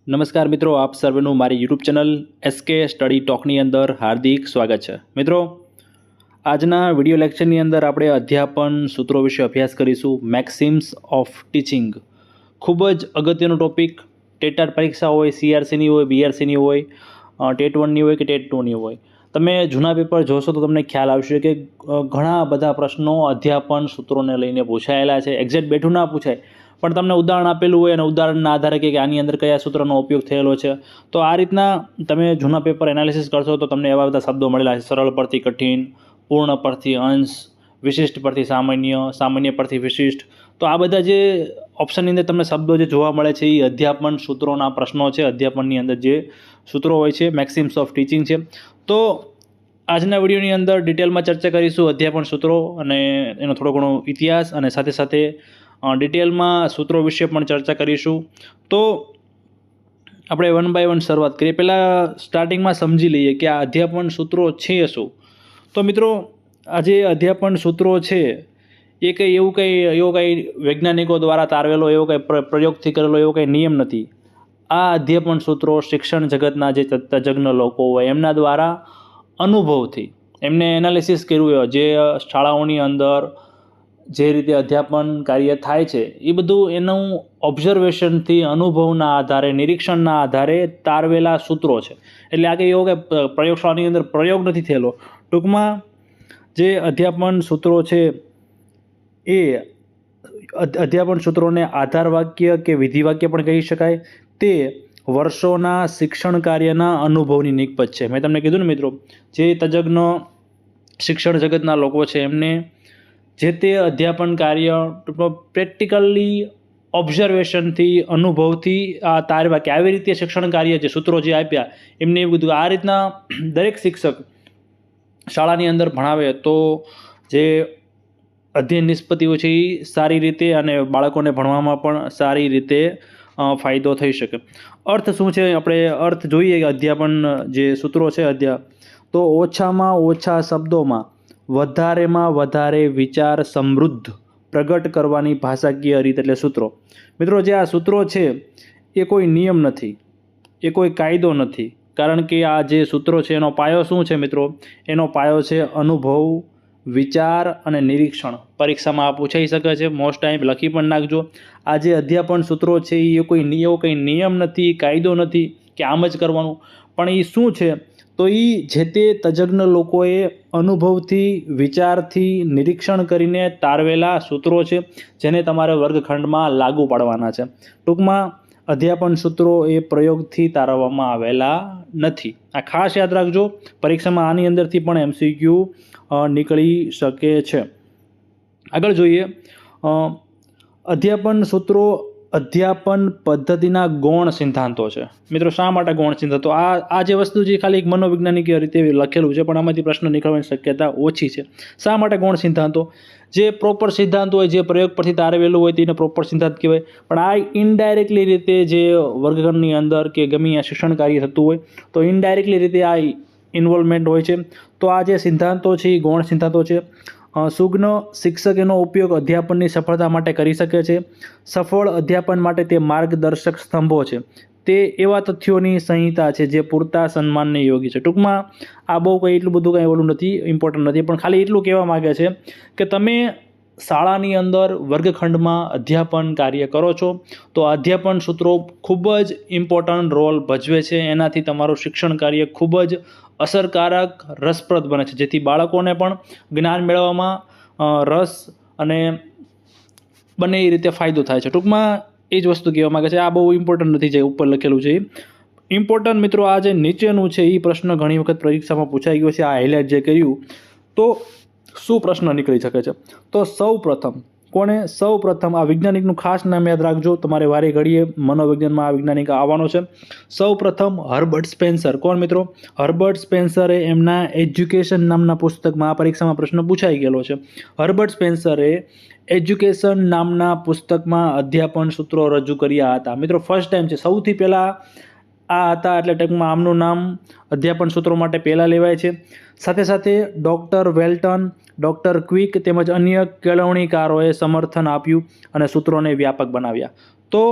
નમસ્કાર મિત્રો, આપ સર્વેનું મારી યુટ્યુબ ચેનલ એસકે સ્ટડી ટોકની અંદર હાર્દિક સ્વાગત છે। મિત્રો, આજના વિડીયો લેક્ચરની અંદર આપણે અધ્યાપન સૂત્રો વિશે અભ્યાસ કરીશું। મેક્સિમ્સ ઓફ ટીચિંગ ખૂબ જ અગત્યનો ટોપિક। ટેટાટ પરીક્ષા હોય, સીઆરસીની હોય, બીઆરસીની હોય, ટેટ 1ની હોય કે ટેટ 2ની હોય, તમે જૂના પેપર જોશો તો તમને ખ્યાલ આવશે કે ઘણા બધા પ્રશ્નો અધ્યાપન સૂત્રોને લઈને પૂછાયેલા છે। એક્ઝેક્ટ બેઠું ના પૂછાય, પણ તમને ઉદાહરણ આપેલું હોય અને ઉદાહરણના આધારે કે આની અંદર કયા સૂત્રનો ઉપયોગ થયેલો છે, તો આ રીતના તમે જૂના પેપર એનાલિસિસ કરશો તો તમને એવા બધા શબ્દો મળેલા છે: સરળ પરથી કઠિન, પૂર્ણ પરથી અંશ, વિશિષ્ટ પરથી સામાન્ય, સામાન્ય પરથી વિશિષ્ટ। તો આ બધા જે ઓપ્શનની અંદર તમને શબ્દો જે જોવા મળે છે એ અધ્યાપન સૂત્રોના પ્રશ્નો છે। અધ્યાપનની અંદર જે સૂત્રો હોય છે મેક્સિમ્સ ઓફ ટીચિંગ છે। તો આજના વિડીયોની અંદર ડિટેલમાં ચર્ચા કરીશું અધ્યાપન સૂત્રો અને એનો થોડો ઘણો ઇતિહાસ, અને સાથે સાથે ડિટેલમાં સૂત્રો વિશે પણ ચર્ચા કરીશું। તો આપણે વન બાય વન શરૂઆત કરીએ। પહેલાં સ્ટાર્ટિંગમાં સમજી લઈએ કે આ અધ્યાપન સૂત્રો છે શું। તો મિત્રો, આ જે અધ્યાપન સૂત્રો છે એ એવો કંઈ વૈજ્ઞાનિકો દ્વારા તારવેલો એવો કંઈ પ્રયોગથી કરેલો એવો કંઈ નિયમ નથી। આ અધ્યાપન સૂત્રો શિક્ષણ જગતના જે તજજ્ઞ લોકો હોય એમના દ્વારા અનુભવથી એમને એનાલિસિસ કર્યું હોય, જે શાળાઓની અંદર જે રીતે અધ્યાપન કાર્ય થાય છે એ બધું એનું ઓબ્ઝર્વેશનથી, અનુભવના આધારે, નિરીક્ષણના આધારે તારવેલા સૂત્રો છે। એટલે આ કંઈ એવો કે પ્રયોગશાળાની અંદર પ્રયોગ નથી થયેલો। ટૂંકમાં જે અધ્યાપન સૂત્રો છે એ અધ્યાપન સૂત્રોને આધાર વાક્ય કે વિધિ વાક્ય પણ કહી શકાય। તે વર્ષોના શિક્ષણ કાર્યના અનુભવની નિષ્પત છે। મેં તમને કીધું ને મિત્રો, જે તજજ્ઞ શિક્ષણ જગતના લોકો છે એમને જે તે અધ્યાપન કાર્ય પ્રેક્ટિકલી ઓબ્ઝર્વેશનથી, અનુભવથી આ તારવા કે આવી રીતે શિક્ષણ કાર્ય જે સૂત્રો જે આપ્યા એમને એવું કીધું આ રીતના દરેક શિક્ષક શાળાની અંદર ભણાવે તો જે અધ્યયન નિષ્પત્તિઓ છે એ સારી રીતે અને બાળકોને ભણવામાં પણ સારી રીતે ફાયદો થઈ શકે। અર્થ શું છે, આપણે અર્થ જોઈએ કે અધ્યાપન જે સૂત્રો છે તો ઓછામાં ઓછા શબ્દોમાં વધારેમાં વધારે વિચાર સમૃદ્ધ પ્રગટ કરવાની ભાષાકીય રીત એટલે સૂત્રો। મિત્રો, જે આ સૂત્રો છે એ કોઈ નિયમ નથી, એ કોઈ કાયદો નથી, કારણ કે આ જે સૂત્રો છે એનો પાયો શું છે મિત્રો? એનો પાયો છે અનુભવ, વિચાર અને નિરીક્ષણ। પરીક્ષામાં આ પૂછાઈ શકે છે, મોસ્ટ ટાઈમ લખી પણ નાખજો। આ જે અધ્યાપન સૂત્રો છે એ એવો કંઈ નિયમ નથી, કાયદો નથી કે આમ જ કરવાનું, પણ એ શું છે તો એ જે તે તજજ્ઞ લોકોએ અનુભવથી, વિચારથી, નિરીક્ષણ કરીને તારવેલા સૂત્રો છે જેને તમારે વર્ગખંડમાં લાગુ પાડવાના છે। ટૂંકમાં અધ્યાપન સૂત્રો એ પ્રયોગથી તારવવામાં આવેલા નથી। આ ખાસ યાદ રાખજો, પરીક્ષામાં આની અંદરથી પણ એમસીક્યુ નીકળી શકે છે। આગળ જોઈએ, અધ્યાપન સૂત્રો અધ્યાપન પદ્ધતિના ગૌણ સિદ્ધાંતો છે। મિત્રો, શા માટે ગૌણ સિદ્ધાંતો? આ જે વસ્તુ છે ખાલી એક મનોવૈજ્ઞાનિક રીતે લખેલું છે, પણ આમાંથી પ્રશ્ન નીકળવાની શક્યતા ઓછી છે। શા માટે ગૌણ સિદ્ધાંતો? જે પ્રોપર સિદ્ધાંત હોય, જે પ્રયોગ પરથી તારવેલું હોય તેને પ્રોપર સિદ્ધાંત કહેવાય, પણ આ ઇનડાયરેક્ટલી રીતે જે વર્ગખંડની અંદર કે ગમે આ શિક્ષણ કાર્ય થતું હોય તો ઇનડાયરેક્ટલી રીતે આ ઇન્વોલ્વમેન્ટ હોય છે। તો આ જે સિદ્ધાંતો છે એ ગૌણ સિદ્ધાંતો છે। સુજ્ઞ શિક્ષક એનો ઉપયોગ અધ્યાપનની સફળતા માટે કરી શકે છે। સફળ અધ્યાપન માટે તે માર્ગદર્શક સ્તંભો છે। તે એવા તથ્યોની સંહિતા છે જે પૂરતા સન્માનને યોગ્ય છે। ટૂંકમાં આ બહુ કંઈ એટલું બધું કંઈ ઓલું નથી, ઇમ્પોર્ટન્ટ નથી, પણ ખાલી એટલું કહેવા માગે છે કે તમે શાળાની અંદર વર્ગખંડમાં અધ્યાપન કાર્ય કરો છો તો અધ્યાપન સૂત્રો ખૂબ જ ઇમ્પોર્ટન્ટ રોલ ભજવે છે। એનાથી તમારું શિક્ષણ કાર્ય ખૂબ જ અસરકારક, રસપ્રદ બને છે, જેથી બાળકોને પણ જ્ઞાન મેળવવામાં રસ અને બંને એ રીતે ફાયદો થાય છે। ટૂંકમાં એ જ વસ્તુ કહેવા માગે છે। આ બહુ ઇમ્પોર્ટન્ટ નથી જે ઉપર લખેલું છે ઇમ્પોર્ટન્ટ। મિત્રો, આ જે નીચેનું છે એ પ્રશ્ન ઘણી વખત પરીક્ષામાં પૂછાઈ ગયો છે। આ હાઇલાઇટ જે કર્યું તો શું પ્રશ્ન નીકળી શકે છે? તો સૌ પ્રથમ આ વૈજ્ઞાનિકનું ખાસ નામ યાદ રાખજો, તમારે વારે ઘડીએ મનોવિજ્ઞાનમાં આ વૈજ્ઞાનિક આવવાનો છે। સૌ પ્રથમ હર્બર્ટ સ્પેન્સર। કોણ મિત્રો? હર્બર્ટ સ્પેન્સરે એમના એજ્યુકેશન નામના પુસ્તકમાં, આ પરીક્ષામાં પ્રશ્ન પૂછાઈ ગયેલો છે, હર્બર્ટ સ્પેન્સરે એજ્યુકેશન નામના પુસ્તકમાં અધ્યાપન સૂત્રો રજૂ કર્યા હતા। મિત્રો, ફર્સ્ટ ટાઈમ છે, સૌથી પહેલાં આ હતા, એટલે ટૂંકમાં આમનું નામ અધ્યાપન સૂત્રો માટે પહેલાં લેવાય છે। સાથે સાથે ડૉક્ટર વેલ્ટન, ડૉક્ટર ક્વિક તેમજ અન્ય કેળવણીકારોએ સમર્થન આપ્યું અને સૂત્રોને વ્યાપક બનાવ્યા। તો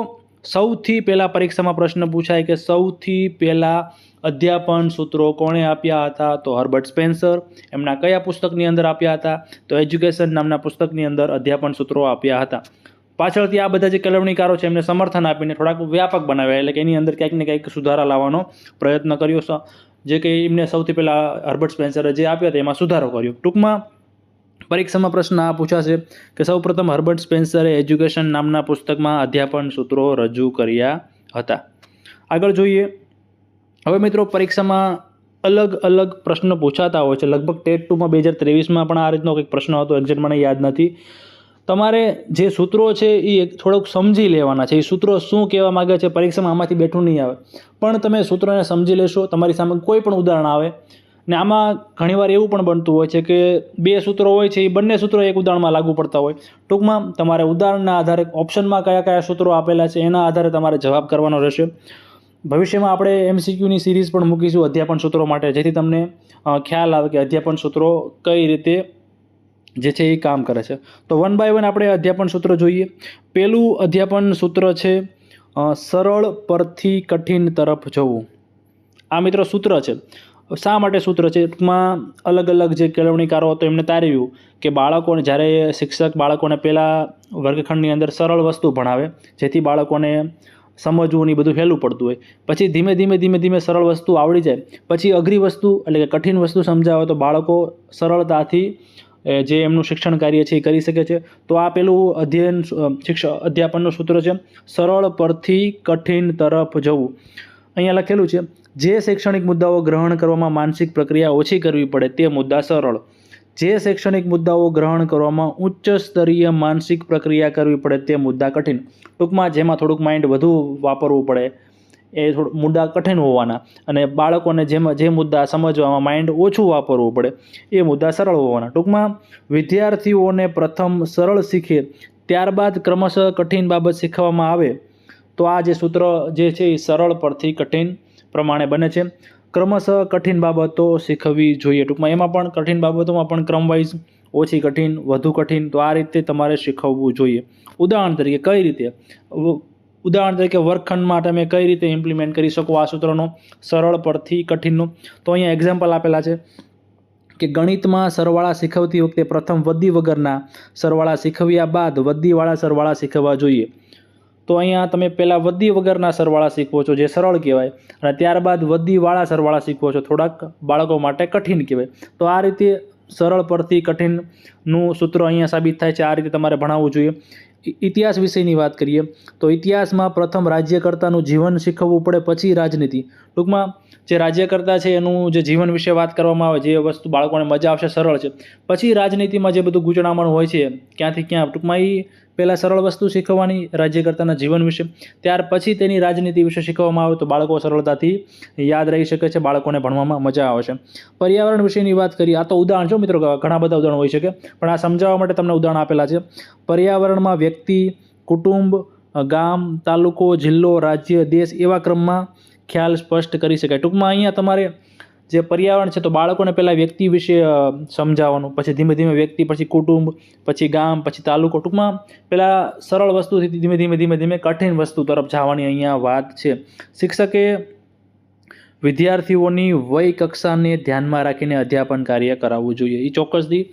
સૌથી પહેલાં પરીક્ષામાં પ્રશ્ન પૂછાય કે સૌથી પહેલાં અધ્યાપન સૂત્રો કોણે આપ્યા હતા? તો હર્બર્ટ સ્પેન્સર. એમના કયા પુસ્તકની અંદર આપ્યા હતા? તો એજ્યુકેશન નામના પુસ્તકની અંદર અધ્યાપન સૂત્રો આપ્યા હતા. પાછળથી આ બધા જે કેળવણીકારો છે એમને સમર્થન આપીને થોડાક વ્યાપક બનાવ્યા, એટલે કે એની અંદર ક્યાંક ને ક્યાંક સુધારા લાવવાનો પ્રયત્ન કર્યો. જે કે એમને સૌથી પહેલાં હર્બર્ટ સ્પેન્સરે જે આપ્યા હતા એમાં સુધારો કર્યો. ટૂંકમાં પરીક્ષામાં પ્રશ્ન આ પૂછાશે કે સૌપ્રથમ હર્બર્ટ સ્પેન્સરે એજ્યુકેશન નામના પુસ્તકમાં અધ્યાપન સૂત્રો રજૂ કર્યા હતા. આગળ જોઈએ. હવે મિત્રો પરીક્ષામાં અલગ અલગ પ્રશ્નો પૂછાતા હોય છે. લગભગ ટેટ 2માં 2023માં પણ આ રીતનો કંઈક પ્રશ્ન હતો, એક્ઝેક્ટ મને યાદ નથી. તમારે જે સૂત્રો છે એ થોડુંક સમજી લેવાના છે. એ સૂત્રો શું કહેવા માગે છે પરીક્ષામાં આમાંથી બેઠું નહીં આવે, પણ તમે સૂત્રોને સમજી લેશો. તમારી સામે કોઈ પણ ઉદાહરણ આવે ને આમાં ઘણીવાર એવું પણ બનતું હોય છે કે બે સૂત્રો હોય છે, એ બંને સૂત્રો એક ઉદાહરણમાં લાગુ પડતા હોય. ટૂંકમાં તમારે ઉદાહરણના આધારે ઓપ્શનમાં કયા કયા સૂત્રો આપેલા છે એના આધારે તમારે જવાબ કરવાનો રહેશે. ભવિષ્યમાં આપણે MCQની સિરીઝ પણ મૂકીશું અધ્યાપન સૂત્રો માટે, જેથી તમને ખ્યાલ આવે કે અધ્યાપન સૂત્રો કઈ રીતે જે છે એ કામ કરે છે. તો 1 by 1 આપણે અધ્યાપન સૂત્ર જોઈએ. પહેલું અધ્યાપન સૂત્ર છે સરળ પરથી કઠિન તરફ જવું. આ મિત્રો સૂત્ર છે. શા માટે સૂત્ર છે? ટૂંકમાં અલગ અલગ જે કેળવણીકારો હતો એમને તાર્યું કે બાળકોને જ્યારે શિક્ષક બાળકોને પહેલાં વર્ગખંડની અંદર સરળ વસ્તુ ભણાવે, જેથી બાળકોને સમજવું ને બધું સહેલું પડતું હોય. પછી ધીમે ધીમે સરળ વસ્તુ આવડી જાય, પછી અઘરી વસ્તુ એટલે કે કઠિન વસ્તુ સમજાવે તો બાળકો સરળતાથી જે એમનું શિક્ષણ કાર્ય છે એ કરી શકે છે. તો આ પેલું અધ્યાપનનું સૂત્ર છે સરળ પરથી કઠિન તરફ જવું. અહીંયા લખેલું છે જે શૈક્ષણિક મુદ્દાઓ ગ્રહણ કરવામાં માનસિક પ્રક્રિયા ઓછી કરવી પડે તે મુદ્દા સરળ. જે શૈક્ષણિક મુદ્દાઓ ગ્રહણ કરવામાં ઉચ્ચ સ્તરીય માનસિક પ્રક્રિયા કરવી પડે તે મુદ્દા કઠિન. ટૂંકમાં જેમાં થોડુંક માઇન્ડ વધુ વાપરવું પડે એ થોડું મુદ્દા કઠિન હોવાના, અને બાળકોને જેમાં જે મુદ્દા સમજવામાં માઇન્ડ ઓછું વાપરવું પડે એ મુદ્દા સરળ હોવાના. ટૂંકમાં વિદ્યાર્થીઓને પ્રથમ સરળ શીખે ત્યારબાદ ક્રમશઃ કઠિન બાબત શીખવામાં આવે તો આ જે સૂત્ર જે છે એ સરળ પરથી કઠિન પ્રમાણે બને છે. ક્રમશઃ કઠિન બાબતો શીખવવી જોઈએ. ટૂંકમાં એમાં પણ કઠિન બાબતોમાં પણ ક્રમવાઇઝ ઓછી કઠિન, વધુ કઠિન, તો આ રીતે તમારે શીખવવું જોઈએ. ઉદાહરણ તરીકે કઈ રીતે? ઉદાહરણ તરીકે વર્ગખંડમાં તમે કઈ રીતે ઇમ્પ્લિમેન્ટ કરી શકો આ સૂત્રનો સરળ પરથી કઠિનનો? તો અહીંયા એક્ઝામ્પલ આપેલા છે કે ગણિતમાં સરવાળા શીખવતી વખતે પ્રથમ વધી વગરના સરવાળા શીખવ્યા બાદ વધીવાળા સરવાળા શીખવવા જોઈએ. તો અહીંયા તમે પહેલાં વધી વગરના સરવાળા શીખવો છો જે સરળ કહેવાય, અને ત્યારબાદ વધીવાળા સરવાળા શીખવો છો થોડાક બાળકો માટે કઠિન કહેવાય. તો આ રીતે સરળ પરથી કઠિનનું સૂત્ર અહીંયા સાબિત થાય છે. આ રીતે તમારે ભણાવવું જોઈએ. ઇતિહાસ વિષયની વાત કરીએ તો ઇતિહાસમાં પ્રથમ રાજ્યકર્તાનું જીવન શીખવવું પડે, પછી રાજનીતિ. ટૂંકમાં જે રાજ્યકર્તા છે એનું જે જીવન વિશે વાત કરવામાં આવે, જે વસ્તુ બાળકોને મજા આવશે, સરળ છે, પછી રાજનીતિમાં જે બધું ગૂંચણામણ હોય છે ક્યાંથી ક્યાં, ટૂંકમાં એ પહેલાં સરળ વસ્તુ શીખવવાની રાજ્યકર્તાના જીવન વિશે, ત્યાર પછી તેની રાજનીતિ વિશે શીખવવામાં આવે તો બાળકો સરળતાથી યાદ રહી શકે છે, બાળકોને ભણવામાં મજા આવે છે. પર્યાવરણ વિશેની વાત કરીએ, આ તો ઉદાહરણ છે મિત્રો, ઘણા બધા ઉદાહરણ હોઈ શકે, પણ આ સમજાવવા માટે તમને ઉદાહરણ આપેલા છે. પર્યાવરણમાં વ્યક્તિ, કુટુંબ, ગામ, તાલુકો, જિલ્લો, રાજ્ય, દેશ એવા ક્રમમાં ખ્યાલ સ્પષ્ટ કરી શકાય. ટૂંકમાં અહીંયા તમારે જે પર્યાવરણ છે તો બાળકોને પહેલાં વ્યક્તિ વિશે સમજાવવાનું, પછી ધીમે ધીમે વ્યક્તિ, પછી કુટુંબ, પછી ગામ, પછી તાલુકો. ટૂંકમાં પહેલાં સરળ વસ્તુથી ધીમે ધીમે કઠિન વસ્તુ તરફ જવાની અહીંયા વાત છે. શિક્ષકે વિદ્યાર્થીઓની વય કક્ષાને ધ્યાનમાં રાખીને અધ્યાપન કાર્ય કરાવવું જોઈએ. એ ચોક્કસથી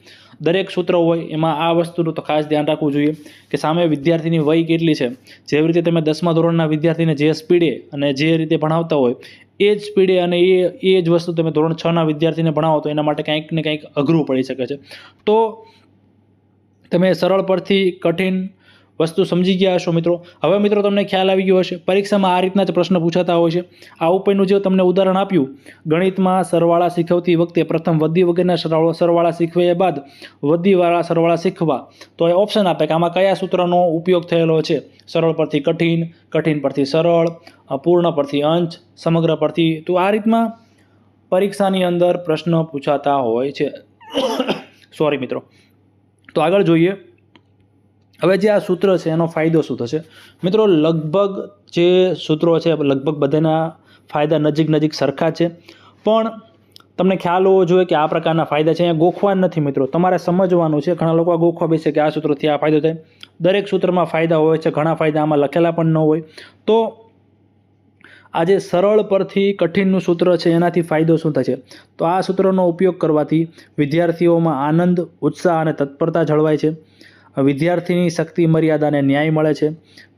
દરેક સૂત્ર હોય એમાં આ વસ્તુનું તો ખાસ ધ્યાન રાખવું જોઈએ કે સામે વિદ્યાર્થીની વય કેટલી છે. જેવી રીતે તમે 10મા ધોરણના વિદ્યાર્થીને જે સ્પીડે અને જે રીતે ભણાવતા હોય એ જ સ્પીડે અને એ જ વસ્તુ તમે ધોરણ 6ના વિદ્યાર્થીને ભણાવો તો એના માટે કંઈક ને કંઈક અઘરું પડી શકે છે. તો તમે સરળ પરથી કઠિન વસ્તુ સમજી ગયા હશો મિત્રો. હવે મિત્રો તમને ખ્યાલ આવી ગયો હશે પરીક્ષામાં આ રીતના જ પ્રશ્ન પૂછાતા હોય છે. આ ઉપરનું જે તમને ઉદાહરણ આપ્યું, ગણિતમાં સરવાળા શીખવતી વખતે પ્રથમ વધી વગરના સરવાળા શીખવ્યા બાદ વધીવાળા સરવાળા શીખવા, તો એ ઓપ્શન આપે કે આમાં કયા સૂત્રનો ઉપયોગ થયેલો છે. સરળ પરથી કઠિન, કઠિન પરથી સરળ, પૂર્ણ પરથી અંશ, સમગ્ર પરથી. તો આ રીતમાં પરીક્ષાની અંદર પ્રશ્ન પૂછાતા હોય છે. સોરી મિત્રો. તો આગળ જોઈએ. હવે જે આ સૂત્ર છે એનો ફાયદો શું થશે મિત્રો? લગભગ જે સૂત્રો છે લગભગ બધાના ફાયદા નજીક સરખા છે, પણ તમને ખ્યાલ હોવો જોઈએ કે આ પ્રકારના ફાયદા છે. અહીંયા ગોખવા નથી મિત્રો, તમારે સમજવાનું છે. ઘણા લોકો ગોખવા બેસે કે આ સૂત્રથી આ ફાયદો થાય. દરેક સૂત્રમાં ફાયદા હોય છે, ઘણા ફાયદા આમાં લખેલા પણ ન હોય. તો આ જે સરળ પરથી કઠિનનું સૂત્ર છે એનાથી ફાયદો શું થશે? તો આ સૂત્રનો ઉપયોગ કરવાથી વિદ્યાર્થીઓમાં આનંદ, ઉત્સાહ અને તત્પરતા જળવાય છે. વિદ્યાર્થીની શક્તિ મર્યાદાને ન્યાય મળે છે.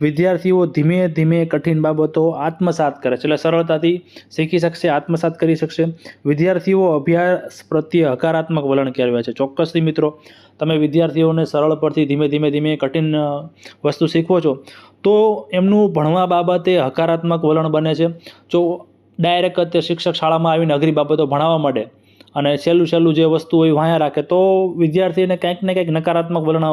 વિદ્યાર્થીઓ ધીમે ધીમે કઠિન બાબતો આત્મસાત કરે છે, એટલે સરળતાથી શીખી શકશે, આત્મસાત કરી શકશે. વિદ્યાર્થીઓ અભ્યાસ પ્રત્યે હકારાત્મક વલણ કેળવે છે. ચોક્કસથી મિત્રો, તમે વિદ્યાર્થીઓને સરળ પરથી ધીમે ધીમે કઠિન વસ્તુ શીખવો છો તો એમનું ભણવા બાબતે હકારાત્મક વલણ બને છે. જો ડાયરેક્ટ શિક્ષક શાળામાં આવીને અઘરી બાબતો ભણાવવા માંડે અને છેલ્લું જે વસ્તુ હોય વાયા રાખે તો વિદ્યાર્થીને કંઈક ને કંઈક નકારાત્મક વલણ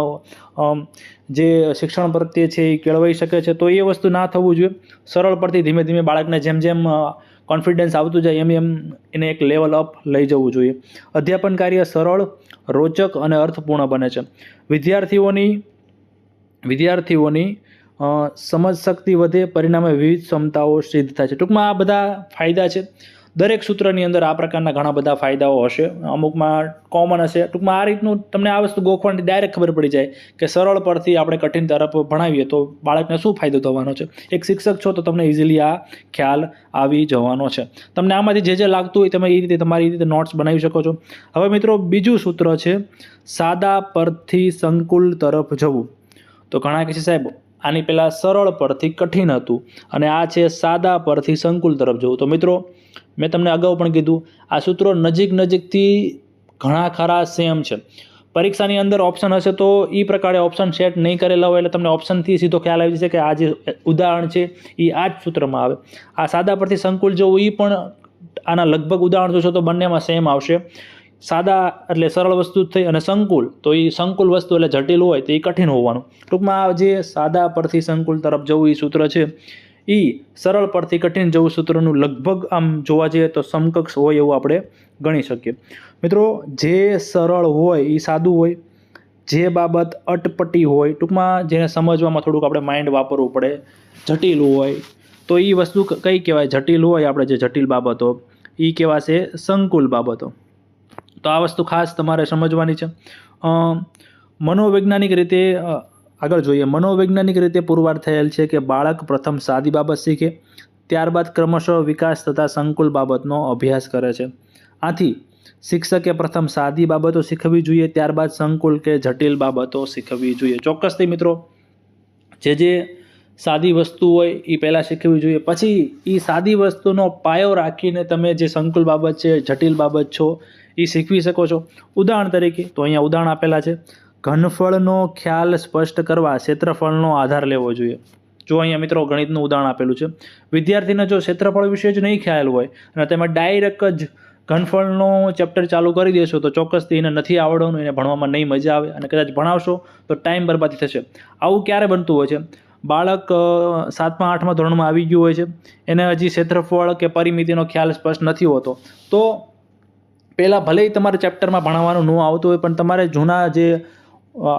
જે શિક્ષણ પ્રત્યે છે એ કેળવાઈ શકે છે. તો એ વસ્તુ ના થવું જોઈએ. સરળ પરથી ધીમે ધીમે બાળકને જેમ કોન્ફિડન્સ આવતું જાય એમ એને એક લેવલ અપ લઈ જવું જોઈએ. અધ્યાપન કાર્ય સરળ, રોચક અને અર્થપૂર્ણ બને છે. વિદ્યાર્થીઓની સમજ શક્તિ વધે, પરિણામે વિવિધ ક્ષમતાઓ સિદ્ધ થાય છે. ટૂંકમાં આ બધા ફાયદા છે. દરેક સૂત્રની અંદર આ પ્રકારના ઘણા બધા ફાયદાઓ હશે, અમુકમાં કોમન હશે. ટૂંકમાં આ રીતનું તમને આ વસ્તુ ગોખવાની ડાયરેક્ટ ખબર પડી જાય કે સરળ પરથી આપણે કઠિન તરફ ભણાવીએ તો બાળકને શું ફાયદો થવાનો છે. એક શિક્ષક છો તો તમને ઇઝીલી આ ખ્યાલ આવી જવાનો છે. તમને આમાંથી જે લાગતું હોય તમે એ રીતે તમારી રીતે નોટ્સ બનાવી શકો છો. હવે મિત્રો, બીજું સૂત્ર છે સાદા પરથી સંકુલ તરફ જવું. તો ઘણા કહે છે સાહેબ આની પહેલાં સરળ પરથી કઠિન હતું અને આ છે સાદા પરથી સંકુલ તરફ જવું. તો મિત્રો, મેં તમને અગાઉ પણ કીધું, આ સૂત્રો નજીકથી ઘણા ખરા સેમ છે. પરીક્ષાની અંદર ઓપ્શન હશે તો એ પ્રકારે ઓપ્શન સેટ નહીં કરેલા હોય એટલે તમને ઓપ્શનથી સીધો ખ્યાલ આવી જશે કે આ જે ઉદાહરણ છે એ આ જ સૂત્રમાં આવે. આ સાદા પરથી સંકુલ જવું એ પણ આના લગભગ ઉદાહરણ જોશો તો બંનેમાં સેમ આવશે. સાદા એટલે સરળ વસ્તુ થઈ અને સંકુલ તો એ સંકુલ વસ્તુ એટલે જટિલ હોય તો એ કઠિન હોવાનું. ટૂંકમાં આ જે સાદા પરથી સંકુલ તરફ જવું એ સૂત્ર છે એ સરળ પરથી કઠિન જવું સૂત્રનું લગભગ આમ જોવા જઈએ તો સમકક્ષ હોય એવું આપણે ગણી શકીએ. મિત્રો, જે સરળ હોય એ સાદું હોય, જે બાબત અટપટી હોય, ટૂંકમાં જેને સમજવામાં થોડુંક આપણે માઇન્ડ વાપરવું પડે, જટિલ હોય તો એ વસ્તુ કઈ કહેવાય? જટિલ હોય આપણે જે જટિલ બાબતો એ કહેવાશે સંકુલ બાબતો. તો આ વસ્તુ ખાસ તમારે સમજવાની છે. મનોવૈજ્ઞાનિક રીતે આગળ જોઈએ. મનોવૈજ્ઞાનિક રીતે પુરવાર થયેલ છે કે બાળક પ્રથમ સાદી બાબત શીખે, ત્યારબાદ ક્રમશઃ વિકાસ થતા સંકુલ બાબતનો અભ્યાસ કરે છે. આથી શિક્ષકે પ્રથમ સાદી બાબતો શીખવવી જોઈએ, ત્યારબાદ સંકુલ કે જટિલ બાબતો શીખવવી જોઈએ. ચોક્કસથી મિત્રો, જે સાદી વસ્તુ હોય એ પહેલાં શીખવવી જોઈએ, પછી એ સાદી વસ્તુનો પાયો રાખીને તમે જે સંકુલ બાબત છે, જટિલ બાબત છો એ શીખવી શકો છો. ઉદાહરણ તરીકે તો અહીંયા ઉદાહરણ આપેલા છે. ઘનફળનો ખ્યાલ સ્પષ્ટ કરવા ક્ષેત્રફળનો આધાર લેવો જોઈએ. જો અહીંયા મિત્રો ગણિતનું ઉદાહરણ આપેલું છે. વિદ્યાર્થીને જો ક્ષેત્રફળ વિશે જ નહીં ખ્યાલ હોય અને તમે ડાયરેક્ટ જ ઘનફળનો ચેપ્ટર ચાલુ કરી દેશો તો ચોક્કસથી એને નથી આવડવાનું, એને ભણવામાં નહીં મજા આવે અને કદાચ ભણાવશો તો ટાઈમ બરબાદી થશે. આવું ક્યારે બનતું હોય છે? બાળક 7મા 8મા ધોરણમાં આવી ગયું હોય છે, એને હજી ક્ષેત્રફળ કે પરિમિતિનો ખ્યાલ સ્પષ્ટ નથી હોતો. તો પહેલાં ભલે તમારે ચેપ્ટરમાં ભણાવવાનું ન આવતું હોય પણ તમારે જૂના જે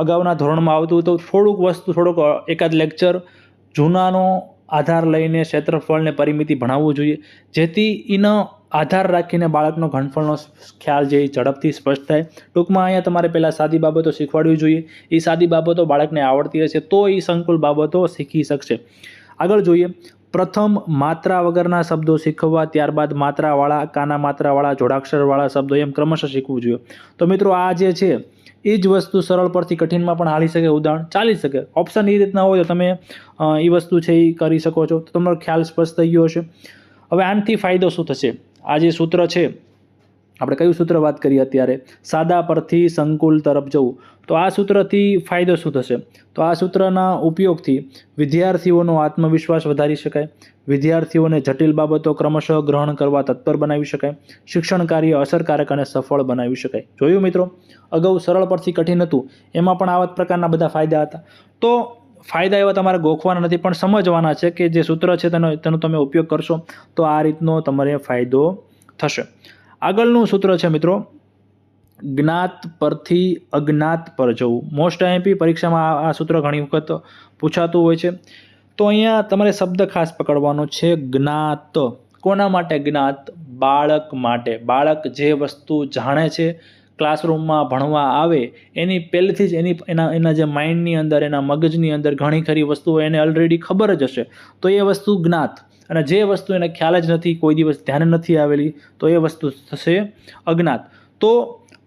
અગાઉના ધોરણમાં આવતું હોય તો થોડુંક એકાદ લેક્ચર જૂનાનો આધાર લઈને ક્ષેત્રફળને પરિમિતિ ભણાવવું જોઈએ, જેથી એનો આધાર રાખીને બાળકનો ઘનફળનો ખ્યાલ જે ઝડપથી સ્પષ્ટ થાય. ટૂંકમાં અહીંયા તમારે પહેલાં સાદી બાબતો શીખવાડવી જોઈએ. એ સાદી બાબતો બાળકને આવડતી હશે તો એ સંકુલ બાબતો શીખી શકશે. આગળ જોઈએ. પ્રથમ માત્રા વગરના શબ્દો શીખવવા, ત્યારબાદ માત્રાવાળા, કાના માત્રાવાળા, જોડાક્ષરવાળા શબ્દો એમ ક્રમશઃ શીખવું જોઈએ. તો મિત્રો, આ જે છે એ જ વસ્તુ સરળ પરથી કઠિનમાં પણ હાલી શકે, ઉદાહરણ ચાલી શકે. ઓપ્શન એ રીતના હોય તો તમે એ વસ્તુ છે એ કરી શકો છો. તો તમારો ખ્યાલ સ્પષ્ટ થઈ ગયો હશે. હવે આનાથી ફાયદો શું થશે? આ જે સૂત્ર છે, આપણે કયું સૂત્ર વાત કરીએ અત્યારે? સાદા પરથી સંકુલ તરફ જવું. તો આ સૂત્રથી ફાયદો શું થશે? તો આ સૂત્રના ઉપયોગથી વિદ્યાર્થીઓનો આત્મવિશ્વાસ વધારી શકાય, વિદ્યાર્થીઓને જટિલ બાબતો ક્રમશઃ ગ્રહણ કરવા તત્પર બનાવી શકાય, શિક્ષણ કાર્ય અસરકારક અને સફળ બનાવી શકાય. જોયું મિત્રો, અગાઉ સરળ પરથી કઠિન હતું એમાં પણ આવા પ્રકારના બધા ફાયદા હતા. તો ફાયદા એવા તમારે ગોખવાના નથી પણ સમજવાના છે કે જે સૂત્ર છે તેનો તમે ઉપયોગ કરશો તો આ રીતનો તમારે ફાયદો થશે. આગળનું સૂત્ર છે મિત્રો, જ્ઞાત પરથી અજ્ઞાત પર જવું. મોસ્ટ આઈએમપી પરીક્ષામાં આ સૂત્ર ઘણી વખત પૂછાતું હોય છે. તો અહીંયા તમારે શબ્દ ખાસ પકડવાનો છે, જ્ઞાત. કોના માટે જ્ઞાત? બાળક માટે. બાળક જે વસ્તુ જાણે છે, ક્લાસરૂમમાં ભણવા આવે એની પહેલેથી જ એના જે માઇન્ડની અંદર, એના મગજની અંદર ઘણી ખરી વસ્તુઓ એને ઓલરેડી ખબર જ હશે, તો એ વસ્તુ જ્ઞાત. અને જે વસ્તુ એને ખ્યાલ જ નથી, કોઈ દિવસ ધ્યાન નથી આવેલી, તો એ વસ્તુ થશે અજ્ઞાત. તો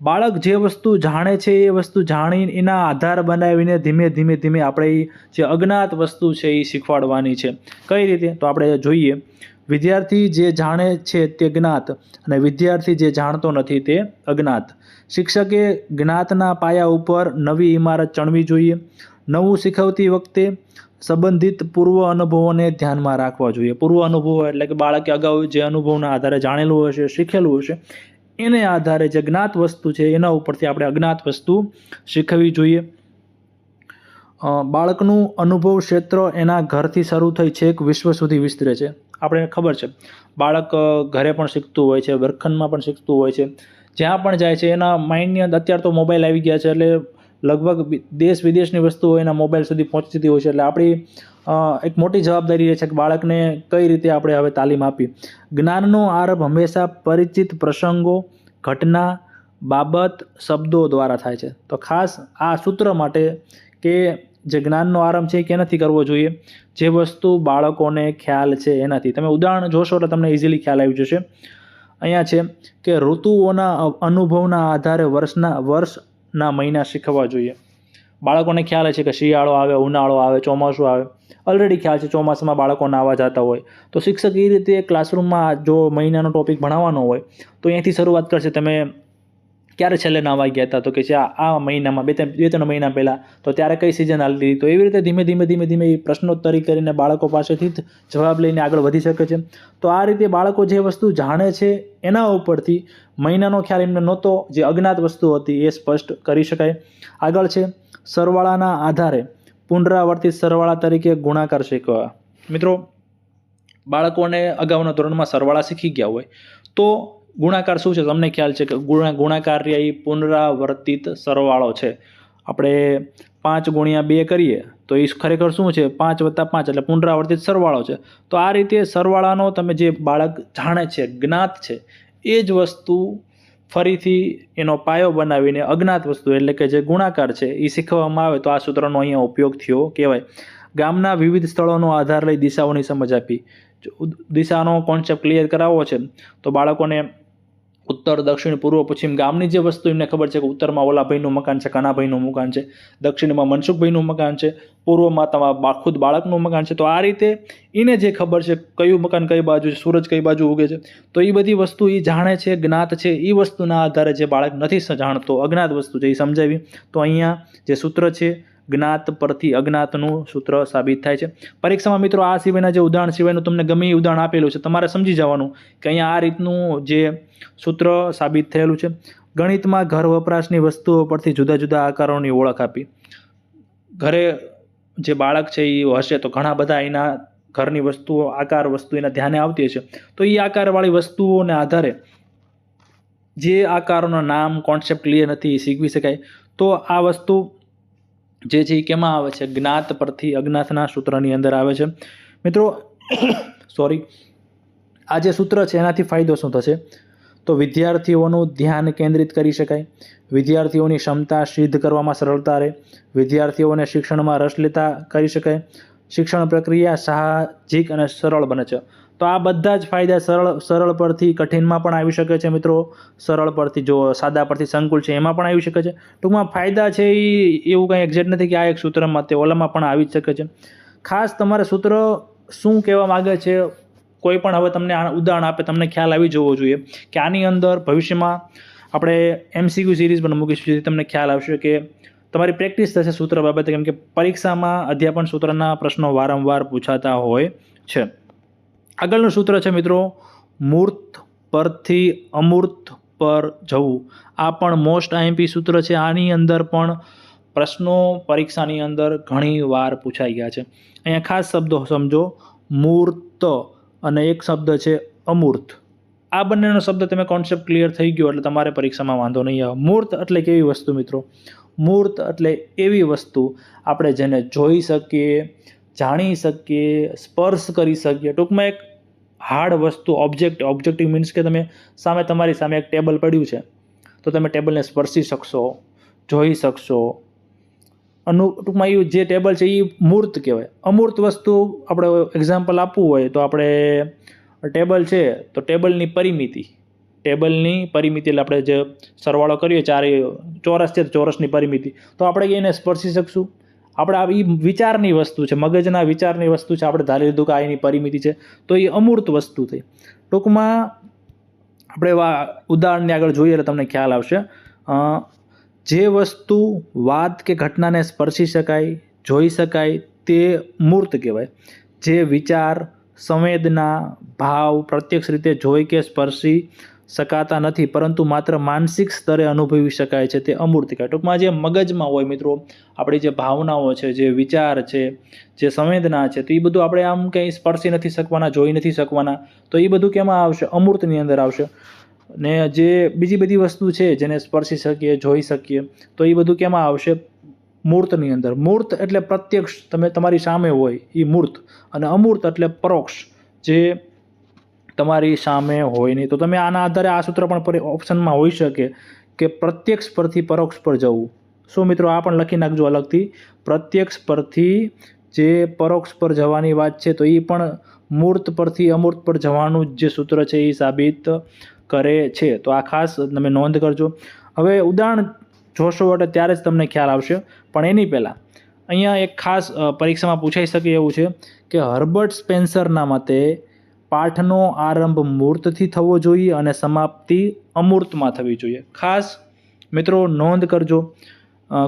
બાળક જે વસ્તુ જાણે છે એ વસ્તુ જાણી એના આધાર બનાવીને ધીમે ધીમે આપણે જે અજ્ઞાત વસ્તુ છે એ શીખવાડવાની છે. કઈ રીતે? તો આપણે જોઈએ, વિદ્યાર્થી જે જાણે છે તે જ્ઞાત અને વિદ્યાર્થી જે જાણતો નથી તે અજ્ઞાત. શિક્ષકે જ્ઞાતના પાયા ઉપર નવી ઇમારત ચણવી જોઈએ. નવું શીખવતી વખતે સંબંધિત પૂર્વ અનુભવોને ધ્યાનમાં રાખવા જોઈએ. પૂર્વ અનુભવો એટલે કે બાળકે અગાઉ જે અનુભવના આધારે જાણેલું હશે, શીખેલું હશે, એને આધારે જે જ્ઞાત વસ્તુ છે એના ઉપરથી આપણે અજ્ઞાત વસ્તુ શીખવવી જોઈએ. બાળકનું અનુભવ ક્ષેત્ર એના ઘરથી શરૂ થઈ છેક વિશ્વ સુધી વિસ્તરે છે. આપણે ખબર છે, બાળક ઘરે પણ શીખતું હોય છે, વર્ગખંડમાં પણ શીખતું હોય છે, જ્યાં પણ જાય છે એના માઇન્ડની અંદર. અત્યારે તો મોબાઈલ આવી ગયા છે એટલે લગભગ દેશ વિદેશની વસ્તુઓ એના મોબાઈલ સુધી પહોંચતી હોય છે. એટલે આપણી એક મોટી જવાબદારી રહે છે કે બાળકને કઈ રીતે આપણે હવે તાલીમ આપી. જ્ઞાનનો આરંભ હંમેશા પરિચિત પ્રસંગો, ઘટના, બાબત, શબ્દો દ્વારા થાય છે. તો ખાસ આ સૂત્ર માટે કે જે જ્ઞાનનો આરંભ છે એ કેનાથી કરવો જોઈએ? જે વસ્તુ બાળકોને ખ્યાલ છે એનાથી. તમે ઉદાહરણ જોશો એટલે તમને ઇઝીલી ખ્યાલ આવી જશે. અહીંયા છે કે ઋતુઓના અનુભવના આધારે વર્ષના મહિના શીખવવા જોઈએ. બાળકોને ખ્યાલ છે કે શિયાળો આવે, ઉનાળો આવે, ચોમાસું આવે. ઓલરેડી ખ્યાલ છે ચોમાસામાં બાળકો નાવા જતા હોય, તો શિક્ષક એ રીતે ક્લાસરૂમમાં જો મહિનાનો ટોપિક ભણાવવાનો હોય તો અહીંયાથી શરૂઆત કરશે. તમે ક્યારે છેલ્લે નાવા ગયા હતા? તો કે છે આ મહિનામાં, બે ત્રણ મહિના પહેલાં. તો ત્યારે કઈ સિઝન હાલતી હતી? તો એવી રીતે ધીમે ધીમે એ પ્રશ્નોત્તરી કરીને બાળકો પાસેથી જ જવાબ લઈને આગળ વધી શકે છે. તો આ રીતે બાળકો જે વસ્તુ જાણે છે એના ઉપરથી મહિનાનો ખ્યાલ એમને નહોતો, જે અજ્ઞાત વસ્તુ હતી એ સ્પષ્ટ કરી શકાય. આગળ છે સરવાળાના આધારે પુનરાવર્તિત સરવાળા તરીકે ગુણાકાર શીખવા. મિત્રો, બાળકોને અગાઉના ધોરણમાં સરવાળા શીખી ગયા હોય તો ગુણાકાર શું છે તમને ખ્યાલ છે કે ગુણાકાર એ પુનરાવર્તિત સરવાળો છે. આપણે 5 × 2 કરીએ તો એ ખરેખર શું છે? 5 + 5 એટલે પુનરાવર્તિત સરવાળો છે. તો આ રીતે સરવાળાનો તમે જે બાળક જાણે છે, જ્ઞાત છે, એ જ વસ્તુ ફરીથી એનો પાયો બનાવીને અજ્ઞાત વસ્તુ એટલે કે જે ગુણાકાર છે એ શીખવવામાં આવે તો આ સૂત્રનો અહીંયા ઉપયોગ થયો કહેવાય. ગામના વિવિધ સ્થળોનો આધાર લઈ દિશાઓની સમજ આપી. દિશાનો કોન્સેપ્ટ ક્લિયર કરાવવો છે તો બાળકોને ઉત્તર, દક્ષિણ, પૂર્વ, પશ્ચિમ ગામની જે વસ્તુ એમને ખબર છે કે ઉત્તરમાં ઓલાભાઈનું મકાન છે, કાનાભાઈનું મકાન છે, દક્ષિણમાં મનસુખભાઈનું મકાન છે, પૂર્વમાં તમારા ખુદ બાળકનું મકાન છે. તો આ રીતે એને જે ખબર છે કયું મકાન કઈ બાજુ છે, સૂરજ કઈ બાજુ ઉગે છે, તો એ બધી વસ્તુ એ જાણે છે, જ્ઞાત છે. એ વસ્તુના આધારે જે બાળક નથી જાણતો, અજ્ઞાત વસ્તુ છે એ સમજાવી. તો અહીંયા જે સૂત્ર છે જ્ઞાત પરથી અજ્ઞાતનું સૂત્ર સાબિત થાય છે. પરીક્ષામાં મિત્રો આ સિવાયના જે ઉદાહરણ સિવાયનું તમને ગમે એ ઉદાહરણ આપેલું છે, તમારે સમજી જવાનું કે અહીંયા આ રીતનું જે સૂત્ર સાબિત થયેલું છે. ગણિતમાં ઘર વપરાશની વસ્તુઓ પરથી જુદા જુદા આકારોની ઓળખ આપી. ઘરે જે બાળક છે એ હશે તો ઘણા બધા એના ઘરની વસ્તુઓ, આકાર વસ્તુ એના ધ્યાને આવતી હશે. તો એ આકારવાળી વસ્તુઓને આધારે જે આકારોના નામ, કોન્સેપ્ટ ક્લિયર નથી એ શીખવી શકાય. તો આ વસ્તુ જે છે એ કેમાં આવે છે? જ્ઞાત પરથી અજ્ઞાતના સૂત્રની અંદર આવે છે. મિત્રો આ જે સૂત્ર છે એનાથી ફાયદો શું થશે? તો વિદ્યાર્થીઓનું ધ્યાન કેન્દ્રિત કરી શકાય, વિદ્યાર્થીઓની ક્ષમતા સિદ્ધ કરવામાં સરળતા રહે, વિદ્યાર્થીઓને શિક્ષણમાં રસ લેતા કરી શકાય, શિક્ષણ પ્રક્રિયા સાહજિક અને સરળ બને છે. તો આ બધા જ ફાયદા સરળ પરથી કઠિનમાં પણ આવી શકે છે મિત્રો. સરળ પરથી જો સાદા પરથી સંકુલ છે એમાં પણ આવી શકે છે. ટૂંકમાં ફાયદા છે એ એવું કંઈ એક્ઝેક્ટ નથી કે આ એક સૂત્રમાં તે ઓલામાં પણ આવી જ શકે છે. ખાસ તમારે સૂત્ર શું કહેવા માગે છે, કોઈ પણ હવે તમને આ ઉદાહરણ આપે તમને ખ્યાલ આવી જવો જોઈએ કે આની અંદર ભવિષ્યમાં આપણે MCQ સિરીઝ પણ મૂકીશું, જેથી તમને ખ્યાલ આવશે કે તમારી પ્રેક્ટિસ થશે સૂત્ર બાબતે. કેમ કે પરીક્ષામાં અધ્યાપન સૂત્રના પ્રશ્નો વારંવાર પૂછાતા હોય છે. આગળનું સૂત્ર છે મિત્રો, મૂર્ત પરથી અમૂર્ત પર જવું. આ પણ મોસ્ટ IMP સૂત્ર છે. આની અંદર પણ પ્રશ્નો પરીક્ષાની અંદર ઘણી વાર પૂછાઈ ગયા છે. અહીંયા ખાસ શબ્દો સમજો, મૂર્ત અને એક શબ્દ છે અમૂર્ત. આ બંનેનો શબ્દ તમે કોન્સેપ્ટ ક્લિયર થઈ ગયો એટલે તમારે પરીક્ષામાં વાંધો નહીં આવે. મૂર્ત એટલે કેવી વસ્તુ મિત્રો? મૂર્ત એટલે એવી વસ્તુ આપણે જેને જોઈ શકીએ, જાણી શકીએ, સ્પર્શ કરી શકીએ, ટૂંકમાં એક હાર્ડ વસ્તુ ઓબ્જેક્ટિવ મીન્સ કે તમે તમારી સામે એક ટેબલ પડ્યું છે તો તમે ટેબલને સ્પર્શી શકશો, જોઈ શકશો. ટૂંકમાં એ જે ટેબલ છે એ મૂર્ત કહેવાય. અમૂર્ત વસ્તુ આપણે એક્ઝામ્પલ આપવું હોય તો આપણે ટેબલ છે તો ટેબલની પરિમિતિ એટલે આપણે જે સરવાળો કરીએ ચારે ચોરસ છે તો ચોરસની પરિમિતિ તો આપણે એને સ્પર્શી શકશું. આપણે આ એ વિચારની વસ્તુ છે, મગજના વિચારની વસ્તુ છે, આપણે ધારી લીધું કે આ એની પરિમિતિ છે તો એ અમૂર્ત વસ્તુ થઈ. ટૂંકમાં આપણે ઉદાહરણની આગળ જોઈએ એટલે તમને ખ્યાલ આવશે. જે વસ્તુ વાત કે ઘટનાને સ્પર્શી શકાય, જોઈ શકાય તે મૂર્ત કહેવાય. જે વિચાર, સંવેદના, ભાવ પ્રત્યક્ષ રીતે જોઈ કે સ્પર્શી શકાતા નથી પરંતુ માત્ર માનસિક સ્તરે અનુભવી શકાય છે તે અમૂર્ત કહેવાય. ટૂંકમાં જે મગજમાં હોય મિત્રો, આપણી જે ભાવનાઓ છે, જે વિચાર છે, જે સંવેદના છે, તો એ બધું આપણે આમ કંઈ સ્પર્શી નથી શકવાના, જોઈ નથી શકવાના, તો એ બધું કેમાં આવશે? અમૂર્તની અંદર આવશે. ને જે બીજી બધી વસ્તુ છે જેને સ્પર્શી શકીએ, જોઈ શકીએ, તો એ બધું કેમાં આવશે? મૂર્તની અંદર. મૂર્ત એટલે પ્રત્યક્ષ, તમે તમારી સામે હોય એ મૂર્ત, અને અમૂર્ત એટલે પરોક્ષ, જે તમારી સામે હોય નહીં. તો તમે આના આધારે આ સૂત્ર પણ ઓપ્શનમાં હોઈ શકે કે પ્રત્યક્ષ પરથી પરોક્ષ પર જવું. શું મિત્રો? આ પણ લખી નાખજો અલગથી. પ્રત્યક્ષ પરથી જે પરોક્ષ પર જવાની વાત છે તો એ પણ મૂર્ત પરથી અમૂર્ત પર જવાનું જે સૂત્ર છે એ સાબિત કરે છે. તો આ ખાસ તમે નોંધ કરજો. હવે ઉદાહરણ જોશો એટલે ત્યારે જ તમને ખ્યાલ આવશે, પણ એની પહેલાં અહીંયા એક ખાસ પરીક્ષામાં પૂછાઈ શકે એવું છે કે હર્બર્ટ સ્પેન્સરના મતે પાઠનો આરંભ મૂર્તથી થવો જોઈએ અને સમાપ્તિ અમૂર્તમાં થવી જોઈએ. ખાસ મિત્રો નોંધ કરજો.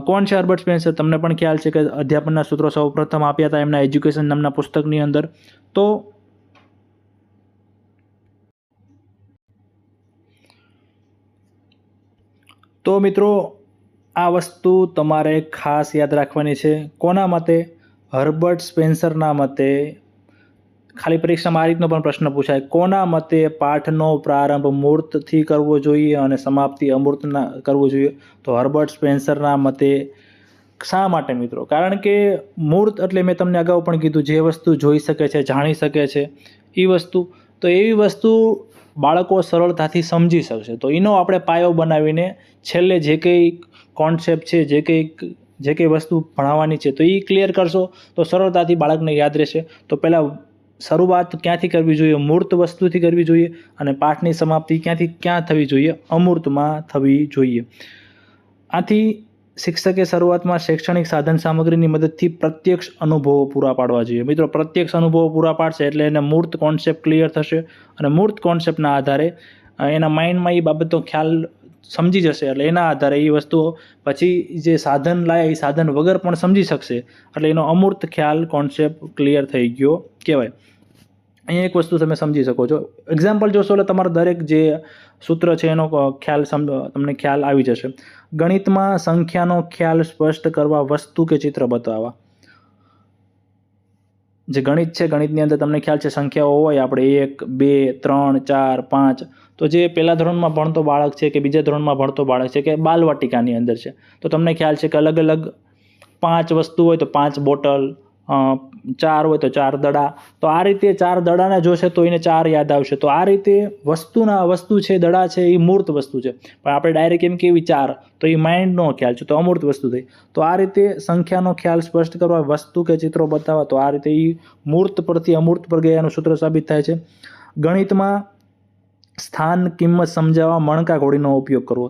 કોણ છે હર્બર્ટ સ્પેન્સર? તમને પણ ખ્યાલ છે કે અધ્યાપનના સૂત્રો સૌ પ્રથમ આપ્યા હતા એમના એજ્યુકેશન નામના પુસ્તકની અંદર. તો મિત્રો આ વસ્તુ તમારે ખાસ યાદ રાખવાની છે. કોના મતે? હર્બર્ટ સ્પેન્સરના મતે. ખાલી પરીક્ષામાં આ રીતનો પણ પ્રશ્ન પૂછાય, કોના મતે પાઠનો પ્રારંભ મૂર્તથી કરવો જોઈએ અને સમાપ્તિ અમૂર્તના કરવો જોઈએ? તો હર્બર્ટ સ્પેન્સરના મતે. શા માટે મિત્રો? કારણ કે મૂર્ત એટલે મેં તમને અગાઉ પણ કીધું, જે વસ્તુ જોઈ શકે છે, જાણી શકે છે એ વસ્તુ. તો એવી વસ્તુ બાળકો સરળતાથી સમજી શકશે. તો એનો આપણે પાયો બનાવીને છેલ્લે જે કંઈ કોન્સેપ્ટ છે, જે કંઈ વસ્તુ ભણાવવાની છે તો એ ક્લિયર કરશો તો સરળતાથી બાળકને યાદ રહેશે. તો પહેલાં શરૂઆત ક્યાંથી કરવી જોઈએ? મૂર્ત વસ્તુથી કરવી જોઈએ. અને પાઠની સમાપ્તિ ક્યાં થવી જોઈએ? અમૂર્તમાં થવી જોઈએ. આથી શિક્ષકે શરૂઆતમાં શૈક્ષણિક સાધન સામગ્રીની મદદથી પ્રત્યક્ષ અનુભવો પૂરા પાડવા જોઈએ. મિત્રો પ્રત્યક્ષ અનુભવો પૂરા પાડશે એટલે એને મૂર્ત કોન્સેપ્ટ ક્લિયર થશે, અને મૂર્ત કોન્સેપ્ટના આધારે એના માઇન્ડમાં એ બાબતનો ખ્યાલ સમજી જશે. એટલે એના આધારે એ વસ્તુઓ પછી જે સાધન લાયા એ સાધન વગર પણ સમજી શકશે. એટલે એનો અમૂર્ત ખ્યાલ, કોન્સેપ્ટ ક્લિયર થઈ ગયો કહેવાય. અહીંયા એક વસ્તુ તમે સમજી શકો છો. એક્ઝામ્પલ જોશો એટલે તમારા દરેક જે સૂત્ર છે એનો ખ્યાલ તમને ખ્યાલ આવી જશે. ગણિતમાં સંખ્યાનો ખ્યાલ સ્પષ્ટ કરવા વસ્તુ કે ચિત્ર બતાવવા. જે ગણિત છે, ગણિતની અંદર તમને ખ્યાલ છે સંખ્યાઓ હોય આપણે 1, 2, 3, 4, 5. તો જે પહેલા ધોરણમાં ભણતો બાળક છે કે બીજા ધોરણમાં ભણતો બાળક છે કે બાલવાટિકાની અંદર છે, તો તમને ખ્યાલ છે કે અલગ અલગ 5 વસ્તુ હોય તો 5 બોટલ, 4 હોય તો 4 દડા. તો આ રીતે 4 દડાને જોશે તો એને 4 યાદ આવશે. તો આ રીતે વસ્તુ છે, દડા છે, એ મૂર્ત વસ્તુ છે. પણ આપણે ડાયરેક્ટ એમ કેવી 4 તો એ માઇન્ડનો ખ્યાલ છે, તો અમૂર્ત વસ્તુ થઈ. તો આ રીતે સંખ્યાનો ખ્યાલ સ્પષ્ટ કરવા વસ્તુ કે ચિત્રો બતાવવા, તો આ રીતે એ મૂર્ત પરથી અમૂર્ત પર ગયાનું સૂત્ર સાબિત થાય છે. ગણિતમાં સ્થાન કિંમત સમજાવવા મણકા ઘોડીનો ઉપયોગ કરવો.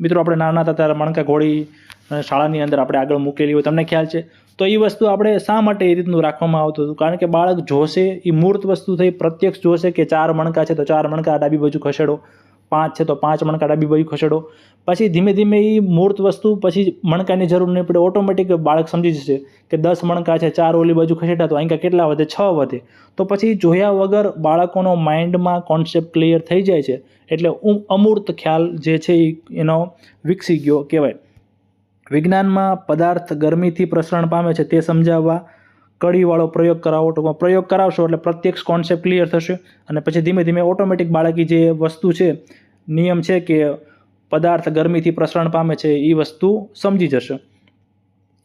મિત્રો આપણે નાના હતા ત્યારે મણકા ઘોડી શાળાની અંદર આપણે આગળ મૂકેલી હોય, તમને ખ્યાલ છે. તો એ વસ્તુ આપણે શા માટે એ રીતનું રાખવામાં આવતું હતું? કારણ કે બાળક જોશે, એ મૂર્ત વસ્તુ થઈ, પ્રત્યક્ષ જોશે કે 4 મણકા છે તો 4 મણકા ડાબી બાજુ ખસેડો, 5 છે તો 5 મણકા ડાબી બાજુ ખસેડો. પછી ધીમે ધીમે એ મૂર્ત વસ્તુ પછી મણકાની જરૂર નહીં પડે, ઓટોમેટિક બાળક સમજી જશે કે 10 મણકા છે, 4 ઓલી બાજુ ખસેડા તો અહીં કેટલા વધે? 6 વધે. તો પછી જોયા વગર બાળકોનો માઇન્ડમાં કોન્સેપ્ટ ક્લિયર થઈ જાય છે. એટલે અમૂર્ત ખ્યાલ જે છે એનો વિકસી ગયો કહેવાય. વિજ્ઞાનમાં પદાર્થ ગરમીથી પ્રસરણ પામે છે તે સમજાવવા કડીવાળો પ્રયોગ કરાવો. ટૂંકમાં પ્રયોગ કરાવશો એટલે પ્રત્યક્ષ કોન્સેપ્ટ ક્લિયર થશે, અને પછી ધીમે ધીમે ઓટોમેટિક બાળકી જે વસ્તુ છે, નિયમ છે કે પદાર્થ ગરમીથી પ્રસરણ પામે છે, એ વસ્તુ સમજી જશે.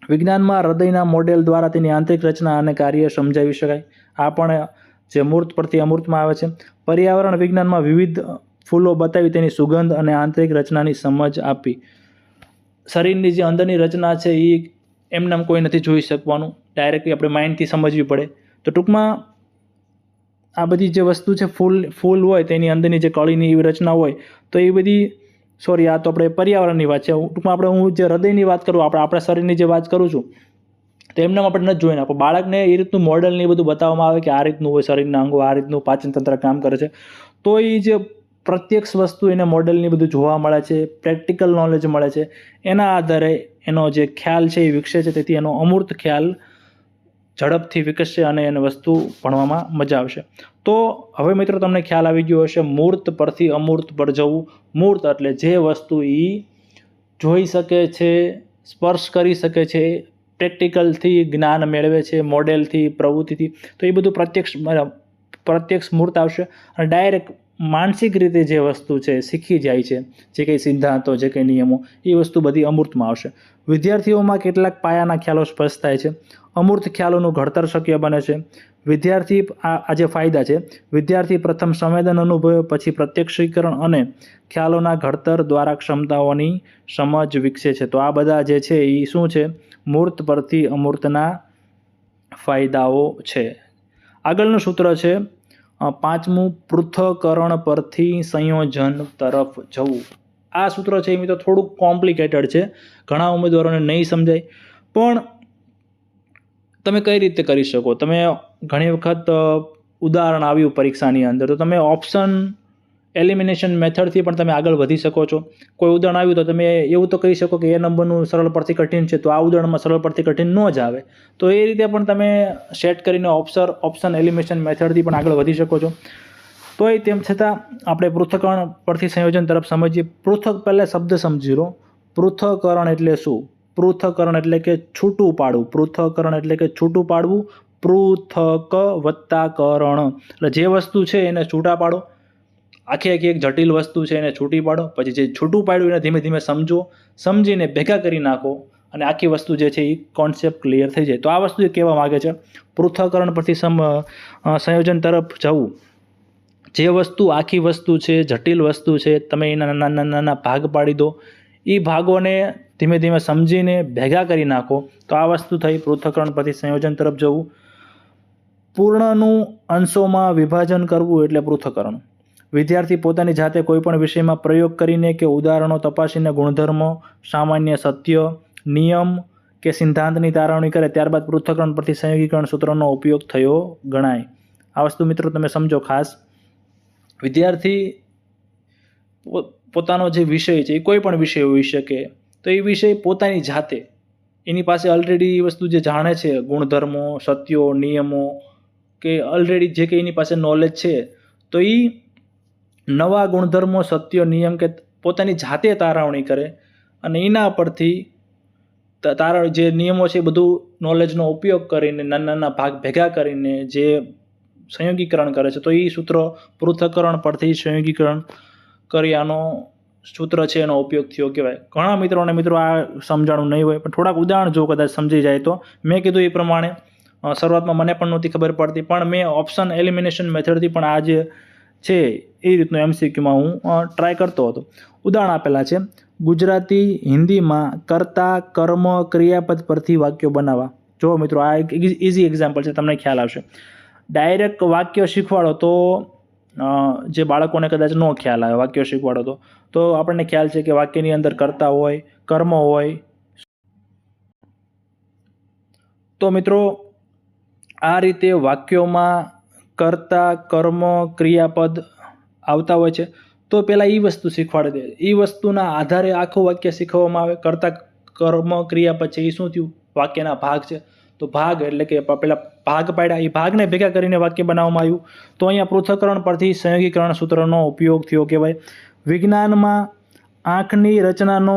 વિજ્ઞાનમાં હૃદયના મોડેલ દ્વારા તેની આંતરિક રચના અને કાર્ય સમજાવી શકાય. આ પણ જે મૂર્ત પરથી અમૂર્તમાં આવે છે. પર્યાવરણ વિજ્ઞાનમાં વિવિધ ફૂલો બતાવી તેની સુગંધ અને આંતરિક રચનાની સમજ આપી. શરીરની જે અંદરની રચના છે એ એમને કોઈ નથી જોઈ શકવાનું, ડાયરેક્ટલી આપણે માઇન્ડથી સમજવી પડે. તો ટૂંકમાં આ બધી જે વસ્તુ છે, ફૂલ હોય તેની અંદરની જે કળીની એવી રચના હોય, તો એ બધી આ તો આપણે પર્યાવરણની વાત છે. ટૂંકમાં હું જે હૃદયની વાત કરું, આપણા શરીરની જે વાત કરું છું, તો એમને આપણે નથી જોઈને આપણે બાળકને એ રીતનું મોડલ ને એ બધું બતાવવામાં આવે કે આ રીતનું હોય શરીરના અંગો, આ રીતનું પાચનતંત્ર કામ કરે છે. તો એ જે પ્રત્યક્ષ વસ્તુ એને મોડલની બધું જોવા મળે છે, પ્રેક્ટિકલ નોલેજ મળે છે, એના આધારે એનો જે ખ્યાલ છે એ વિકસે છે. તેથી એનો અમૂર્ત ખ્યાલ ઝડપથી વિકસશે અને એને વસ્તુ ભણવામાં મજા આવશે. તો હવે મિત્રો તમને ખ્યાલ આવી ગયો હશે, મૂર્ત પરથી અમૂર્ત પર જવું. મૂર્ત એટલે જે વસ્તુ એ જોઈ શકે છે, સ્પર્શ કરી શકે છે, પ્રેક્ટિકલથી જ્ઞાન મેળવે છે, મોડેલથી, પ્રવૃત્તિથી, તો એ બધું પ્રત્યક્ષ મૂર્ત આવશે. અને ડાયરેક્ટ માનસિક રીતે જે વસ્તુ છે શીખી જાય છે, જે કંઈ સિદ્ધાંતો, જે કંઈ નિયમો, એ વસ્તુ બધી અમૂર્તમાં આવશે. વિદ્યાર્થીઓમાં કેટલાક પાયાના ખ્યાલો સ્પષ્ટ થાય છે. અમૂર્ત ખ્યાલોનું ઘડતર શક્ય બને છે. વિદ્યાર્થી આ જે ફાયદા છે, વિદ્યાર્થી પ્રથમ સંવેદન અનુભવે, પછી પ્રત્યક્ષીકરણ અને ખ્યાલોના ઘડતર દ્વારા ક્ષમતાઓની સમજ વિકસે છે. તો આ બધા જે છે એ શું છે? મૂર્ત પરથી અમૂર્તના ફાયદાઓ છે. આગળનું સૂત્ર છે 5મું, પૃથ્થકરણ પરથી સંયોજન તરફ જવું. આ સૂત્ર છે એ મિત્રો થોડુંક કોમ્પ્લિકેટેડ છે, ઘણા ઉમેદવારોને નહીં સમજાય. પણ તમે કઈ રીતે કરી શકો? તમે ઘણી વખત ઉદાહરણ આવ્યું પરીક્ષાની અંદર, તો તમે ઓપ્શન એલિમિનેશન મેથડથી પણ તમે આગળ વધી શકો છો. કોઈ ઉદાહરણ આવ્યું તો તમે એવું તો કહી શકો કે એ નંબરનું સરળ પરથી કઠિન છે, તો આ ઉદાહરણમાં સરળ પરથી કઠિન ન જ આવે. તો એ રીતે પણ તમે સેટ કરીને ઓપ્શન એલિમિનેશન મેથડથી પણ આગળ વધી શકો છો. તો એ તેમ છતાં આપણે પૃથ્થકરણ પરથી સંયોજન તરફ સમજીએ. પહેલાં શબ્દ સમજી લો. પૃથ્થકરણ એટલે શું? પૃથ્થકરણ એટલે કે છૂટું પાડવું. પૃથ્થકરણ એટલે કે છૂટું પાડવું. પૃથ્થક વત્તા કરણ એટલે જે વસ્તુ છે એને છૂટા પાડો. આખી એક જટિલ વસ્તુ છે એને છૂટી પાડો, પછી જે છૂટું પાડ્યું એને ધીમે ધીમે સમજો, સમજીને ભેગા કરી નાખો અને આખી વસ્તુ જે છે એ કોન્સેપ્ટ ક્લિયર થઈ જાય. તો આ વસ્તુ એ કહેવા માગે છે, પૃથ્થકરણ પરથી સંયોજન તરફ જવું. જે વસ્તુ આખી વસ્તુ છે, જટિલ વસ્તુ છે, તમે એના નાના નાના ભાગ પાડી દો, એ ભાગોને ધીમે ધીમે સમજીને ભેગા કરી નાખો. તો આ વસ્તુ થઈ પૃથ્થકરણ પરથી સંયોજન તરફ જવું. પૂર્ણનું અંશોમાં વિભાજન કરવું એટલે પૃથ્થકરણ. વિદ્યાર્થી પોતાની જાતે કોઈપણ વિષયમાં પ્રયોગ કરીને કે ઉદાહરણો તપાસીને ગુણધર્મો, સામાન્ય સત્ય, નિયમ કે સિદ્ધાંતની તારવણી કરે, ત્યારબાદ પૃથ્થકરણ પરથી સંયોગીકરણ સૂત્રનો ઉપયોગ થયો ગણાય. આ વસ્તુ મિત્રો તમે સમજો ખાસ. વિદ્યાર્થી પોતાનો જે વિષય છે, એ કોઈ પણ વિષય હોઈ શકે, તો એ વિષય પોતાની જાતે એની પાસે ઓલરેડી એ વસ્તુ જે જાણે છે, ગુણધર્મો, સત્યો, નિયમો, કે ઓલરેડી જે કંઈ એની પાસે નોલેજ છે, તો એ નવા ગુણધર્મો, સત્ય, નિયમ કે પોતાની જાતે તારવણી કરે અને એના પરથી જે નિયમો છે એ બધું નોલેજનો ઉપયોગ કરીને નાના નાના ભાગ ભેગા કરીને જે સંયોગીકરણ કરે છે, તો એ સૂત્ર પૃથ્થકરણ પરથી સંયોગીકરણ કર્યાનો સૂત્ર છે એનો ઉપયોગ થયો કહેવાય. ઘણા મિત્રો આ સમજાણું નહીં હોય, પણ થોડાક ઉદાહરણ જો કદાચ સમજી જાય તો. મેં કીધું એ પ્રમાણે શરૂઆતમાં મને પણ નહોતી ખબર પડતી, પણ મેં ઓપ્શન એલિમિનેશન મેથડથી પણ આ જે છે એ રીતનું MCQમાં હું ટ્રાય કરતો હતો. ઉદાહરણ આપેલા છે. ગુજરાતી હિન્દીમાં કર્તા, કર્મ, ક્રિયાપદ પરથી વાક્યો બનાવવા. જો મિત્રો આ એક ઇઝી એક્ઝામ્પલ છે, તમને ખ્યાલ આવશે. ડાયરેક્ટ વાક્ય શીખવાડો તો જે બાળકોને કદાચ ન ખ્યાલ આવે, વાક્ય શીખવાડો તો આપણને ખ્યાલ છે કે વાક્યની અંદર કર્તા હોય, કર્મ હોય. તો મિત્રો આ રીતે વાક્યોમાં કર્તા, કર્મ, ક્રિયાપદ આવતા હોય છે. તો પહેલાં એ વસ્તુ શીખવાડી દે. એ વસ્તુના આધારે આખું વાક્ય શીખવવામાં આવે. કર્તા, કર્મ, ક્રિયાપદ છે એ શું થયું? વાક્યના ભાગ છે. તો ભાગ એટલે કે પહેલાં ભાગ પાડ્યા, એ ભાગને ભેગા કરીને વાક્ય બનાવવામાં આવ્યું. તો અહીંયા પૃથ્થકરણ પરથી સંયોગીકરણ સૂત્રનો ઉપયોગ થયો કહેવાય. વિજ્ઞાનમાં આંખની રચનાનો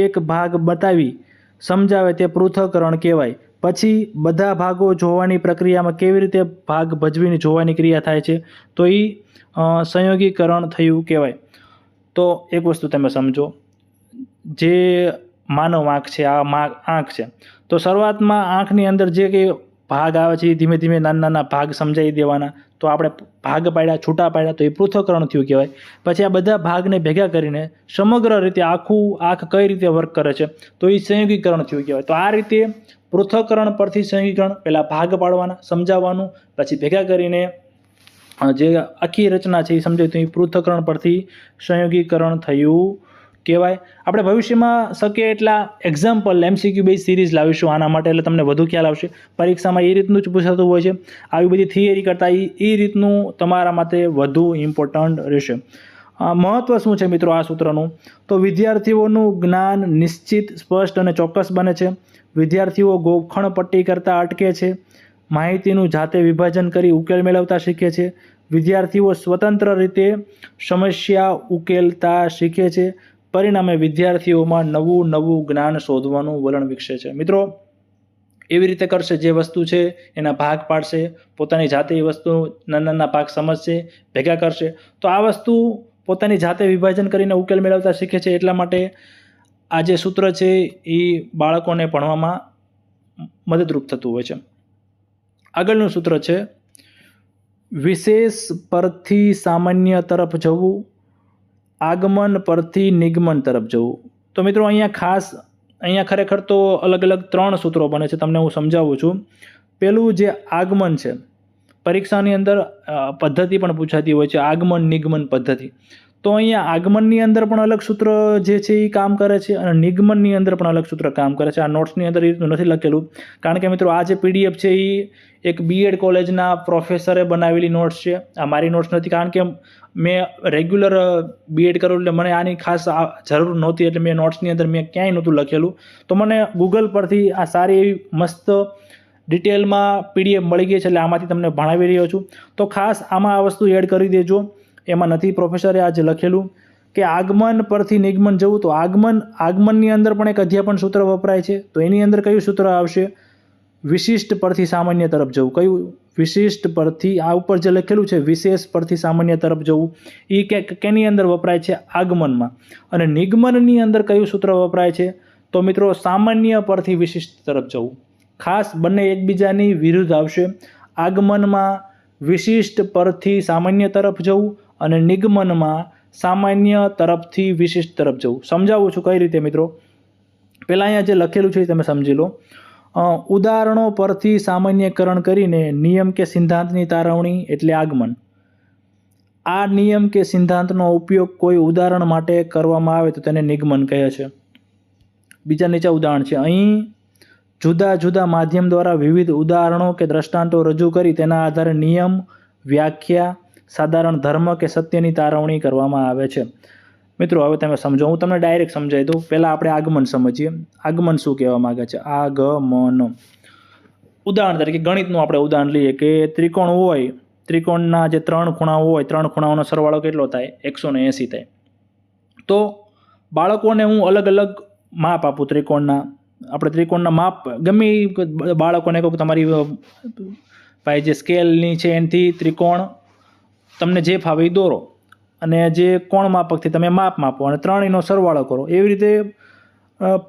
એક ભાગ બતાવી સમજાવે તે પૃથ્થકરણ કહેવાય. પછી બધા ભાગો જોવાની પ્રક્રિયામાં કેવી રીતે ભાગ ભજવીને જોવાની ક્રિયા થાય છે, તો એ સંયોગીકરણ થયું કહેવાય. તો એક વસ્તુ તમે સમજો, જે માનવ આંખ છે, આ આંખ છે, તો શરૂઆતમાં આંખની અંદર જે કંઈ ભાગ આવે છે એ ધીમે ધીમે નાના નાના ભાગ સમજાવી દેવાના. તો આપણે ભાગ પાડ્યા, છૂટા પાડ્યા, તો એ પૃથ્થકરણ થયું કહેવાય. પછી આ બધા ભાગને ભેગા કરીને સમગ્ર રીતે આંખ કઈ રીતે વર્ક કરે છે તો એ સંયોગીકરણ થયું કહેવાય. તો આ રીતે પૃથ્થકરણ પરથી સંયોગીકરણ, પહેલાં ભાગ પાડવાના, સમજાવવાનું, પછી ભેગા કરીને જે આખી રચના છે એ સમજાવી, તો એ પૃથ્થકરણ પરથી સંયોગીકરણ થયું કહેવાય. આપણે ભવિષ્યમાં શક્ય એટલા એક્ઝામ્પલ MCQ બેઝ સિરીઝ લાવીશું આના માટે, એટલે તમને વધુ ખ્યાલ આવશે. પરીક્ષામાં એ રીતનું જ પૂછાતું હોય છે. આવી બધી થિયરી કરતાં એ રીતનું તમારા માટે વધુ ઇમ્પોર્ટન્ટ રહેશે. મહત્ત્વ શું છે મિત્રો આ સૂત્રનું? તો વિદ્યાર્થીઓનું જ્ઞાન નિશ્ચિત, સ્પષ્ટ અને ચોક્કસ બને છે. વિદ્યાર્થીઓ ગોખણ પટ્ટી કરતાં અટકે છે. માહિતીનું જાતે વિભાજન કરી ઉકેલ મેળવતા શીખે છે. વિદ્યાર્થીઓ સ્વતંત્ર રીતે સમસ્યા ઉકેલતા શીખે છે. પરિણામે વિદ્યાર્થીઓમાં નવું જ્ઞાન શોધવાનું વલણ વિકસે છે. મિત્રો એવી રીતે કરશે, જે વસ્તુ છે એના ભાગ પાડશે, પોતાની જાતે એ વસ્તુ નાના ભાગ સમજશે, ભેગા કરશે, તો આ વસ્તુ પોતાની જાતે વિભાજન કરીને ઉકેલ મેળવતા શીખે છે. એટલા માટે આ જે સૂત્ર છે એ બાળકોને ભણવામાં મદદરૂપ થતું હોય છે. આગળનું સૂત્ર છે વિશેષ પરથી સામાન્ય તરફ જવું, આગમન પરથી નિગમન તરફ જવું. તો મિત્રો અહીંયા ખરેખર તો અલગ અલગ 3 સૂત્રો બને છે, તમને હું સમજાવું છું. પેલું જે આગમન છે, પરીક્ષાની અંદર પદ્ધતિ પણ પૂછાતી હોય છે, આગમન નિગમન પદ્ધતિ. તો અહીંયા આગમનની અંદર પણ અલગ સૂત્ર જે છે એ કામ કરે છે અને નિગમનની અંદર પણ અલગ સૂત્ર કામ કરે છે. આ નોટ્સની અંદર એ રીતનું નથી લખેલું, કારણ કે મિત્રો આ જે PDF છે એ એક B.Ed કોલેજના પ્રોફેસરે બનાવેલી નોટ્સ છે. આ મારી નોટ્સ નથી, કારણ કે મેં રેગ્યુલર B.Ed કરું એટલે મને આની ખાસ જરૂર નહોતી, એટલે મેં નોટ્સની અંદર મેં ક્યાંય નહોતું લખેલું. તો મને ગૂગલ પરથી આ સારી એવી મસ્ત ડિટેલમાં PDF મળી ગઈ છે, એટલે આમાંથી તમને ભણાવી રહ્યો છું. તો ખાસ આમાં આ વસ્તુ એડ કરી દેજો. એમાં નથી પ્રોફેસરે આજે લખેલું કે આગમન પરથી નિગમન જવું. તો આગમનની અંદર પણ એક અધ્યાપન સૂત્ર વપરાય છે. તો એની અંદર કયું સૂત્ર આવશે? વિશિષ્ટ પરથી સામાન્ય તરફ જવું. કયું? વિશિષ્ટ પરથી, આ ઉપર જે લખેલું છે વિશેષ પરથી સામાન્ય તરફ જવું, એ કેની અંદર વપરાય છે? આગમનમાં. અને નિગમનની અંદર કયું સૂત્ર વપરાય છે? તો મિત્રો સામાન્ય પરથી વિશિષ્ટ તરફ જવું. ખાસ બંને એકબીજાની વિરુદ્ધ આવશે. આગમનમાં વિશિષ્ટ પરથી સામાન્ય તરફ જવું અને નિગમનમાં સામાન્ય તરફથી વિશિષ્ટ તરફ જવું. સમજાવું છું કઈ રીતે મિત્રો. પહેલાં અહીંયા જે લખેલું છે તમે સમજી લો. ઉદાહરણો પરથી સામાન્યકરણ કરીને નિયમ કે સિદ્ધાંતની તારવણી એટલે આગમન. આ નિયમ કે સિદ્ધાંતનો ઉપયોગ કોઈ ઉદાહરણ માટે કરવામાં આવે તો તેને નિગમન કહે છે. બીજા નીચે ઉદાહરણ છે. અહીં જુદા જુદા માધ્યમ દ્વારા વિવિધ ઉદાહરણો કે દ્રષ્ટાંતો રજૂ કરી તેના આધારે નિયમ, વ્યાખ્યા, સાધારણ ધર્મ કે સત્યની તારવણી કરવામાં આવે છે. મિત્રો હવે તમે સમજો, હું તમને ડાયરેક્ટ સમજાવી દઉં. પહેલાં આપણે આગમન સમજીએ. આગમન શું કહેવા માગે છે? આગમન. ઉદાહરણ તરીકે ગણિતનું આપણે ઉદાહરણ લઈએ કે ત્રિકોણ હોય, ત્રિકોણના જે 3 ખૂણાઓ હોય, 3 ખૂણાઓનો સરવાળો કેટલો થાય? 180 થાય. તો બાળકોને હું અલગ અલગ માપ આપું ત્રિકોણના. આપણે ત્રિકોણના માપ ગમે બાળકોને કહું કે તમારી ભાઈ જે સ્કેલની છે એનાથી ત્રિકોણ તમને જે ફાવે એ દોરો, અને જે કોણ માપકથી તમે માપો અને 3નો સરવાળો કરો. એવી રીતે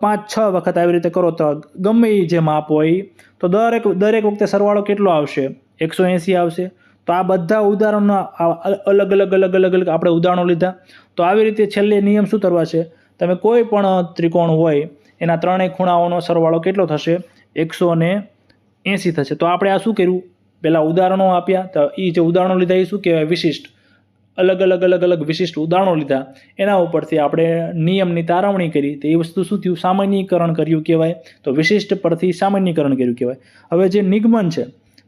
5-6 વખત આવી રીતે કરો તો ગમે એ જે માપ હોય તો દરેક વખતે સરવાળો કેટલો આવશે? 180 આવશે. તો આ બધા ઉદાહરણો અલગ અલગ આપણે ઉદાહરણો લીધા. તો આવી રીતે છેલ્લે નિયમ શું કરવા છે? તમે કોઈ પણ ત્રિકોણ હોય એના 3 ખૂણાઓનો સરવાળો કેટલો થશે? 180 થશે. તો આપણે આ શું કર્યું? પહેલાં ઉદાહરણો આપ્યા, તો એ જે ઉદાહરણો લીધા એ શું કહેવાય? વિશિષ્ટ. અલગ અલગ વિશિષ્ટ ઉદાહરણો લીધા, એના ઉપરથી આપણે નિયમની તારવણી કરી. તો એ વસ્તુ શું થયું? સામાન્યીકરણ કર્યું કહેવાય. તો વિશિષ્ટ પરથી સામાન્યીકરણ કર્યું કહેવાય. હવે જે નિગમન છે,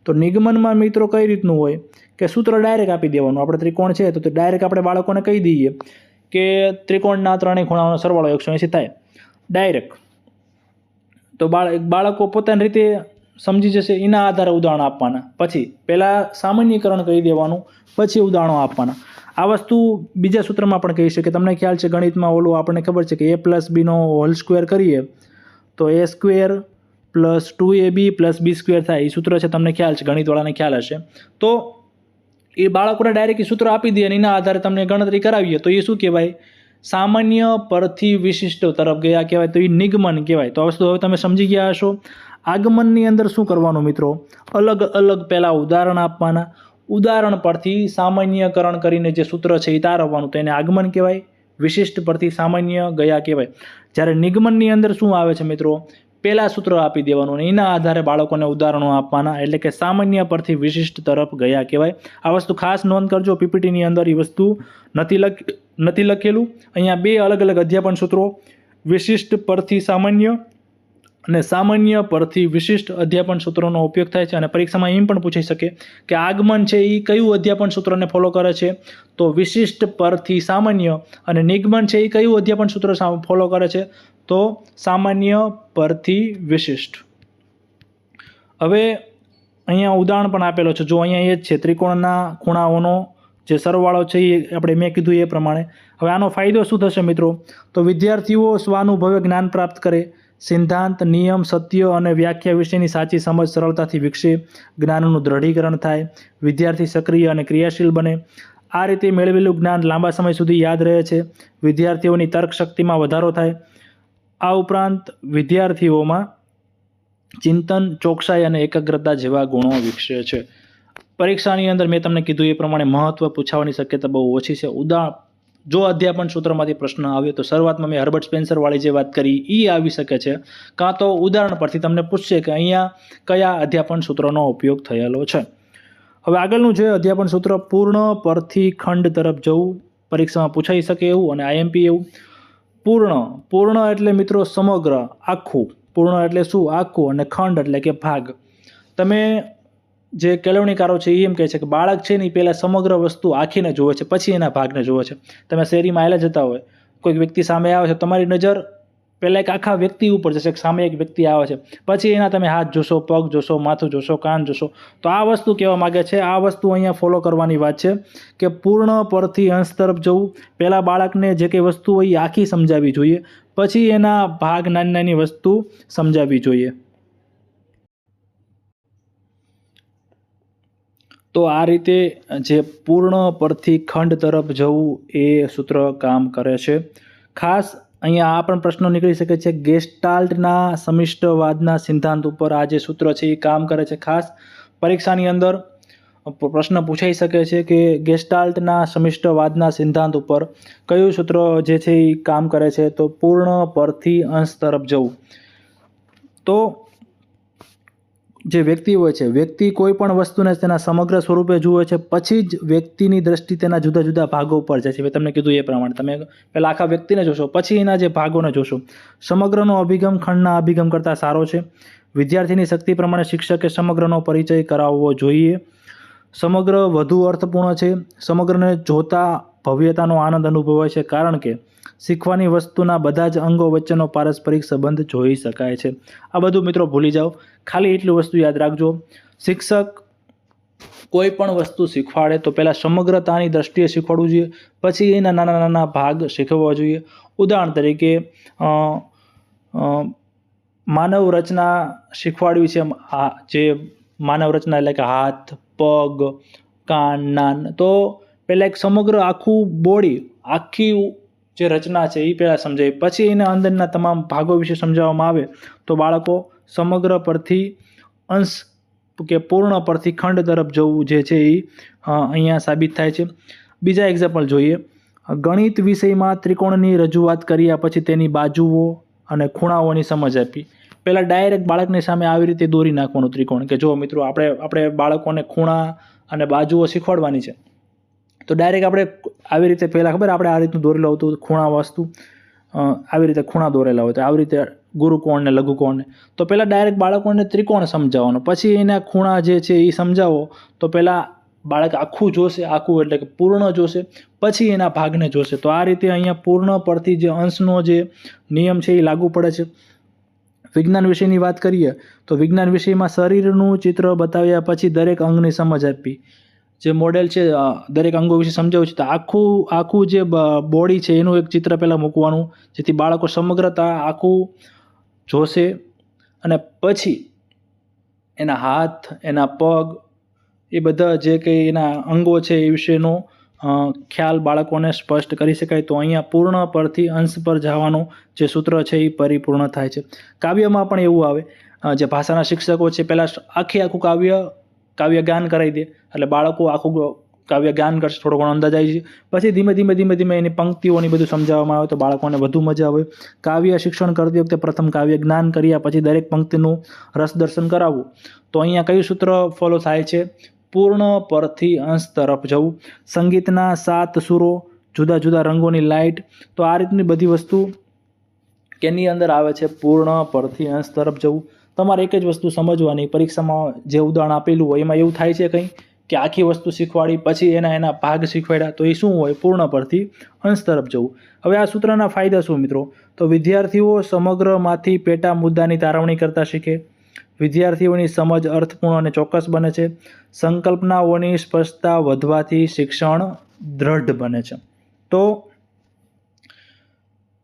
તો નિગમનમાં મિત્રો કઈ રીતનું હોય કે સૂત્ર ડાયરેક્ટ આપી દેવાનું. આપણે ત્રિકોણ છે તો ડાયરેક્ટ આપણે બાળકોને કહી દઈએ કે ત્રિકોણના 3 ખૂણાઓનો સરવાળો 180 થાય ડાયરેક્ટ. તો બાળકો પોતાની રીતે સમજી જશે. એના આધારે ઉદાહરણ આપવાના. પછી પહેલાં સામાન્યીકરણ કહી દેવાનું, પછી ઉદાહરણો આપવાના. આ વસ્તુ બીજા સૂત્રમાં પણ કહી શકે. તમને ખ્યાલ છે ગણિતમાં ઓલું આપણને ખબર છે કે a+b² કરીએ તો a² + 2ab + b² થાય. એ સૂત્ર છે, તમને ખ્યાલ છે, ગણિતવાળાને ખ્યાલ હશે. તો એ બાળકોને ડાયરેક્ટ એ સૂત્ર આપી દે અને એના આધારે તમને ગણતરી કરાવીએ તો એ શું કહેવાય? સામાન્ય પરથી વિશિષ્ટ તરફ ગયા કહેવાય. તો એ નિગમન કહેવાય. તો આ વસ્તુ હવે તમે સમજી ગયા હશો. આગમનની અંદર શું કરવાનું મિત્રો? અલગ અલગ પહેલાં ઉદાહરણ આપવાના. ઉદાહરણ પરથી સામાન્યકરણ કરીને જે સૂત્ર છે એ તારવવાનું, તો એને આગમન કહેવાય. વિશિષ્ટ પરથી સામાન્ય ગયા કહેવાય. જ્યારે નિગમનની અંદર શું આવે છે મિત્રો, પહેલાં સૂત્ર આપી દેવાનું અને એના આધારે બાળકોને ઉદાહરણો આપવાના, એટલે કે સામાન્ય પરથી વિશિષ્ટ તરફ ગયા કહેવાય. આ વસ્તુ ખાસ નોંધ કરજો, પીપીટીની અંદર એ વસ્તુ નથી લખેલું. અહીંયા 2 અલગ અલગ અધ્યાપન સૂત્રો, વિશિષ્ટ પરથી સામાન્ય અને સામાન્ય પરથી વિશિષ્ટ અધ્યાપન સૂત્રોનો ઉપયોગ થાય છે. અને પરીક્ષામાં એમ પણ પૂછાઈ શકે કે આગમન છે એ કયું અધ્યાપન સૂત્રને ફોલો કરે છે, તો વિશિષ્ટ પરથી સામાન્ય, અને નિગમન છે એ કયું અધ્યાપન સૂત્ર ફોલો કરે છે, તો સામાન્ય પરથી વિશિષ્ટ. હવે અહીંયા ઉદાહરણ પણ આપેલો છે, જો અહીંયા એ જ છે, ત્રિકોણના ખૂણાઓનો જે સરવાળો છે એ આપણે મેં કીધું એ પ્રમાણે. હવે આનો ફાયદો શું થશે મિત્રો, તો વિદ્યાર્થીઓ સ્વાનુભવે જ્ઞાન પ્રાપ્ત કરે, સિદ્ધાંત, નિયમ, સત્ય અને વ્યાખ્યા વિશેની સાચી સમજ સરળતાથી વિકસે, જ્ઞાનનું દ્રઢીકરણ થાય, વિદ્યાર્થી સક્રિય અને ક્રિયાશીલ બને. આ રીતે મેળવેલું જ્ઞાન લાંબા સમય સુધી યાદ રહે છે. વિદ્યાર્થીઓની તર્ક શક્તિમાં વધારો થાય. આ ઉપરાંત વિદ્યાર્થીઓમાં ચિંતન, ચોકસાઈ અને એકાગ્રતા જેવા ગુણો વિકસે છે. પરીક્ષાની અંદર મેં તમને કીધું એ પ્રમાણે મહત્વ પૂછવાની શક્યતા બહુ ઓછી છે. જો અધ્યાપન સૂત્રમાંથી પ્રશ્ન આવ્યો તો શરૂઆતમાં મેં હર્બર્ટ સ્પેન્સર વાળી જે વાત કરી એ આવી શકે છે, કાં તો ઉદાહરણ પરથી તમને પૂછશે કે અહીંયા કયા અધ્યાપન સૂત્રનો ઉપયોગ થયેલો છે. હવે આગળનું છે અધ્યાપન સૂત્ર પૂર્ણ પરથી ખંડ તરફ જવું. પરીક્ષામાં પૂછાઈ શકે એવું અને આઈએમપી એવું. પૂર્ણ એટલે મિત્રો સમગ્ર, આખું. પૂર્ણ એટલે શું, આખું. અને ખંડ એટલે કે ભાગ. તમે જે કેળવણીકારો છે એ એમ કહે છે કે બાળક છે ને એ પહેલાં સમગ્ર વસ્તુ આખીને જોવે છે, પછી એના ભાગને જોવે છે. તમે શેરીમાં આવેલા જતા હોય, કોઈક વ્યક્તિ સામે આવે છે, તમારી નજર પહેલાં એક આખા વ્યક્તિ ઉપર જશે કે સામે એક વ્યક્તિ આવે છે, પછી એના તમે હાથ જોશો, પગ જોશો, માથું જોશો, કાન જોશો. તો આ વસ્તુ કહેવા માગે છે, આ વસ્તુ અહીંયા ફોલો કરવાની વાત છે કે પૂર્ણ પરથી અંશ તરફ જવું. પહેલાં બાળકને જે કંઈ વસ્તુ હોય એ આખી સમજાવવી જોઈએ, પછી એના ભાગ નાની નાની વસ્તુ સમજાવવી જોઈએ. તો આ રીતે જે પૂર્ણ પરથી ખંડ તરફ જવું એ સૂત્ર કામ કરે છે. ખાસ અહીંયા આ પણ પ્રશ્નો નીકળી શકે છે, ગેસ્ટાલ્ટના સમિષ્ટવાદના સિદ્ધાંત ઉપર આ જે સૂત્ર છે એ કામ કરે છે. ખાસ પરીક્ષાની અંદર પ્રશ્ન પૂછાઈ શકે છે કે ગેસ્ટાલ્ટના સમિષ્ટવાદના સિદ્ધાંત ઉપર કયું સૂત્ર જે છે એ કામ કરે છે, તો પૂર્ણ પરથી અંશ તરફ જવું. તો જે વ્યક્તિ હોય છે, વ્યક્તિ કોઈ પણ વસ્તુને તેના સમગ્ર સ્વરૂપે જુએ છે, પછી જ વ્યક્તિની દ્રષ્ટિ તેના જુદા જુદા ભાગો ઉપર જાય છે. મેં તમને કીધું એ પ્રમાણે તમે પહેલાં આખા વ્યક્તિને જોશો, પછી એના જે ભાગોને જોશો. સમગ્રનો અભિગમ ખંડના અભિગમ કરતાં સારો છે. વિદ્યાર્થીની શક્તિ પ્રમાણે શિક્ષકે સમગ્રનો પરિચય કરાવવો જોઈએ. સમગ્ર વધુ અર્થપૂર્ણ છે. સમગ્રને જોતા ભવ્યતાનો આનંદ અનુભવાય છે, કારણ કે શીખવાની વસ્તુના બધા જ અંગો વચ્ચેનો પારસ્પરિક સંબંધ જોઈ શકાય છે. આ બધું મિત્રો ભૂલી જાઓ, ખાલી એટલું વસ્તુ યાદ રાખજો, શિક્ષક કોઈ પણ વસ્તુ શીખવાડે તો પહેલાં સમગ્રતાની દ્રષ્ટિએ શીખવાડવું જોઈએ, પછી એના નાના નાના ભાગ શીખવવા જોઈએ. ઉદાહરણ તરીકે માનવ રચના શીખવાડવી છે, જે માનવ રચના એટલે કે હાથ, પગ, કાન, નાન, તો પહેલાં એક સમગ્ર આખું બોડી, આખી જે રચના છે એ પહેલાં સમજાય, પછી એના અંદરના તમામ ભાગો વિશે સમજાવવામાં આવે તો બાળકો સમગ્ર પરથી અંશ કે પૂર્ણ પરથી ખંડ તરફ જવું જે છે એ અહીંયા સાબિત થાય છે. બીજા એક્ઝામ્પલ જોઈએ. ગણિત વિષયમાં ત્રિકોણની રજૂઆત કર્યા પછી તેની બાજુઓ અને ખૂણાઓની સમજ આપી. પહેલાં ડાયરેક્ટ બાળકની સામે આવી રીતે દોરી નાખવાનું ત્રિકોણ, કે જો મિત્રો આપણે બાળકોને ખૂણા અને બાજુઓ શીખવાડવાની છે, તો ડાયરેક્ટ આપણે આવી રીતે પહેલાં ખબર આપણે આ રીતનું દોરેલું હતું ખૂણા વસ્તુ, આવી રીતે ખૂણા દોરેલા હોય તો આવી રીતે ગુરુકોણ ને લઘુકોણને, તો પહેલાં ડાયરેક્ટ બાળકોને ત્રિકોણ સમજાવવાનો, પછી એના ખૂણા જે છે એ સમજાવો તો પહેલાં બાળક આખું જોશે, આખું એટલે કે પૂર્ણ જોશે, પછી એના ભાગને જોશે. તો આ રીતે અહીંયા પૂર્ણ પરથી જે અંશનો જે નિયમ છે એ લાગુ પડે છે. વિજ્ઞાન વિષયની વાત કરીએ તો વિજ્ઞાન વિષયમાં શરીરનું ચિત્ર બતાવ્યા પછી દરેક અંગની સમજ આપી. જે મોડેલ છે દરેક અંગો વિશે સમજાવ્યું છે, તો આખું જે બોડી છે એનું એક ચિત્ર પહેલાં મૂકવાનું, જેથી બાળકો સમગ્રતા આખું જોશે અને પછી એના હાથ, એના પગ, એ બધા જે કંઈ એના અંગો છે એ વિશેનો ખ્યાલ બાળકોને સ્પષ્ટ કરી શકાય. તો અહીંયા પૂર્ણ પરથી અંશ પર જવાનું જે સૂત્ર છે એ પરિપૂર્ણ થાય છે. કાવ્યમાં પણ એવું આવે, જે ભાષાના શિક્ષકો છે પહેલાં આખું કાવ્ય કાવ્ય ગાન કરાવી દે એટલે બાળકો આખું કાવ્ય ગાન કરશે, થોડો ઘણો અંદાજ આવી છે. પછી ધીમે ધીમે એની પંક્તિઓની બધું સમજાવવામાં આવે તો બાળકોને વધુ મજા આવે. કાવ્ય શિક્ષણ કરતી વખતે પ્રથમ કાવ્ય જ્ઞાન કર્યા પછી દરેક પંક્તિનું રસ દર્શન કરાવવું. તો અહીંયા કયું સૂત્ર ફોલો થાય છે? પૂર્ણ પરથી અંશ તરફ જવું. સંગીતના 7 સુરો, જુદા જુદા રંગોની લાઇટ, તો આ રીતની બધી વસ્તુ કેની અંદર આવે છે? પૂર્ણ પરથી અંશ તરફ જવું. તમારે એક જ વસ્તુ સમજવાની, પરીક્ષામાં જે ઉદાહરણ આપેલું હોય એમાં એવું થાય છે કંઈ કે આખી વસ્તુ શીખવાડી પછી એના ભાગ શીખવાડ્યા, તો એ શું હોય? પૂર્ણ પરથી અંશ તરફ જવું. હવે આ સૂત્રના ફાયદા શું મિત્રો? તો વિદ્યાર્થીઓ સમગ્રમાંથી પેટા મુદ્દાની તારવણી કરતા શીખે, વિદ્યાર્થીઓની સમજ અર્થપૂર્ણ અને ચોક્કસ બને છે, સંકલ્પનાઓની સ્પષ્ટતા વધવાથી શિક્ષણ દ્રઢ બને છે. તો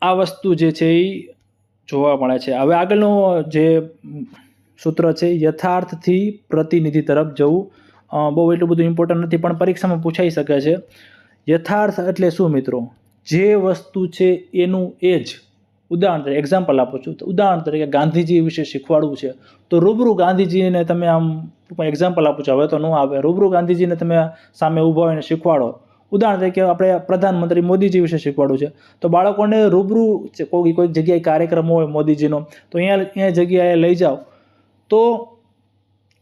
આ વસ્તુ જે છે એ જોવા મળે છે. હવે આગળનું જે સૂત્ર છે, યથાર્થથી પ્રતિનિધિ તરફ જવું. બહુ એટલું બધું ઇમ્પોર્ટન્ટ નથી પણ પરીક્ષામાં પૂછાઈ શકે છે. યથાર્થ એટલે શું મિત્રો? જે વસ્તુ છે એનું એ જ. ઉદાહરણ તરીકે એક્ઝામ્પલ આપું છું. તો ઉદાહરણ તરીકે ગાંધીજી વિશે શીખવાડવું છે તો રૂબરૂ ગાંધીજીને તમે આમ એક્ઝામ્પલ આપું છું, હવે તો ન આવે, રૂબરૂ ગાંધીજીને તમે સામે ઊભા હોઈને શીખવાડો. ઉદાહરણ તરીકે આપણે પ્રધાનમંત્રી મોદીજી વિશે શીખવાડવું છે તો બાળકોને રૂબરૂ કોઈક જગ્યાએ કાર્યક્રમ હોય મોદીજીનો તો અહીંયા જગ્યાએ લઈ જાઓ તો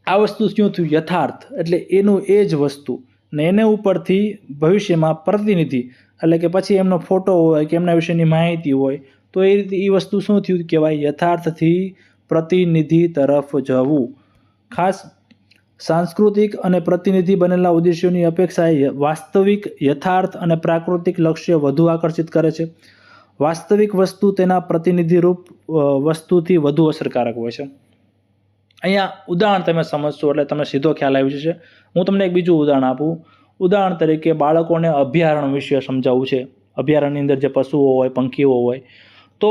આ વસ્તુ શું થયું? યથાર્થ એટલે એનું એ જ વસ્તુ ને એને ઉપરથી ભવિષ્યમાં પ્રતિનિધિ એટલે કે પછી એમનો ફોટો હોય કે એમના વિશેની માહિતી હોય તો એ રીતે એ વસ્તુ શું થયું કહેવાય? યથાર્થથી પ્રતિનિધિ તરફ જવું. ખાસ સાંસ્કૃતિક અને પ્રતિનિધિ બનેલા ઉદ્દેશ્યોની અપેક્ષાએ વાસ્તવિક, યથાર્થ અને પ્રાકૃતિક લક્ષ્ય વધુ આકર્ષિત કરે છે. વાસ્તવિક વસ્તુ તેના પ્રતિનિધિરૂપ વસ્તુથી વધુ અસરકારક હોય છે. અહીંયા ઉદાહરણ તમે સમજશો એટલે તમને સીધો ખ્યાલ આવી જશે. હું તમને એક બીજું ઉદાહરણ આપું. ઉદાહરણ તરીકે બાળકોને અભયારણ્ય વિશે સમજાવવું છે. અભયારણ્યની અંદર જે પશુઓ હોય, પંખીઓ હોય, તો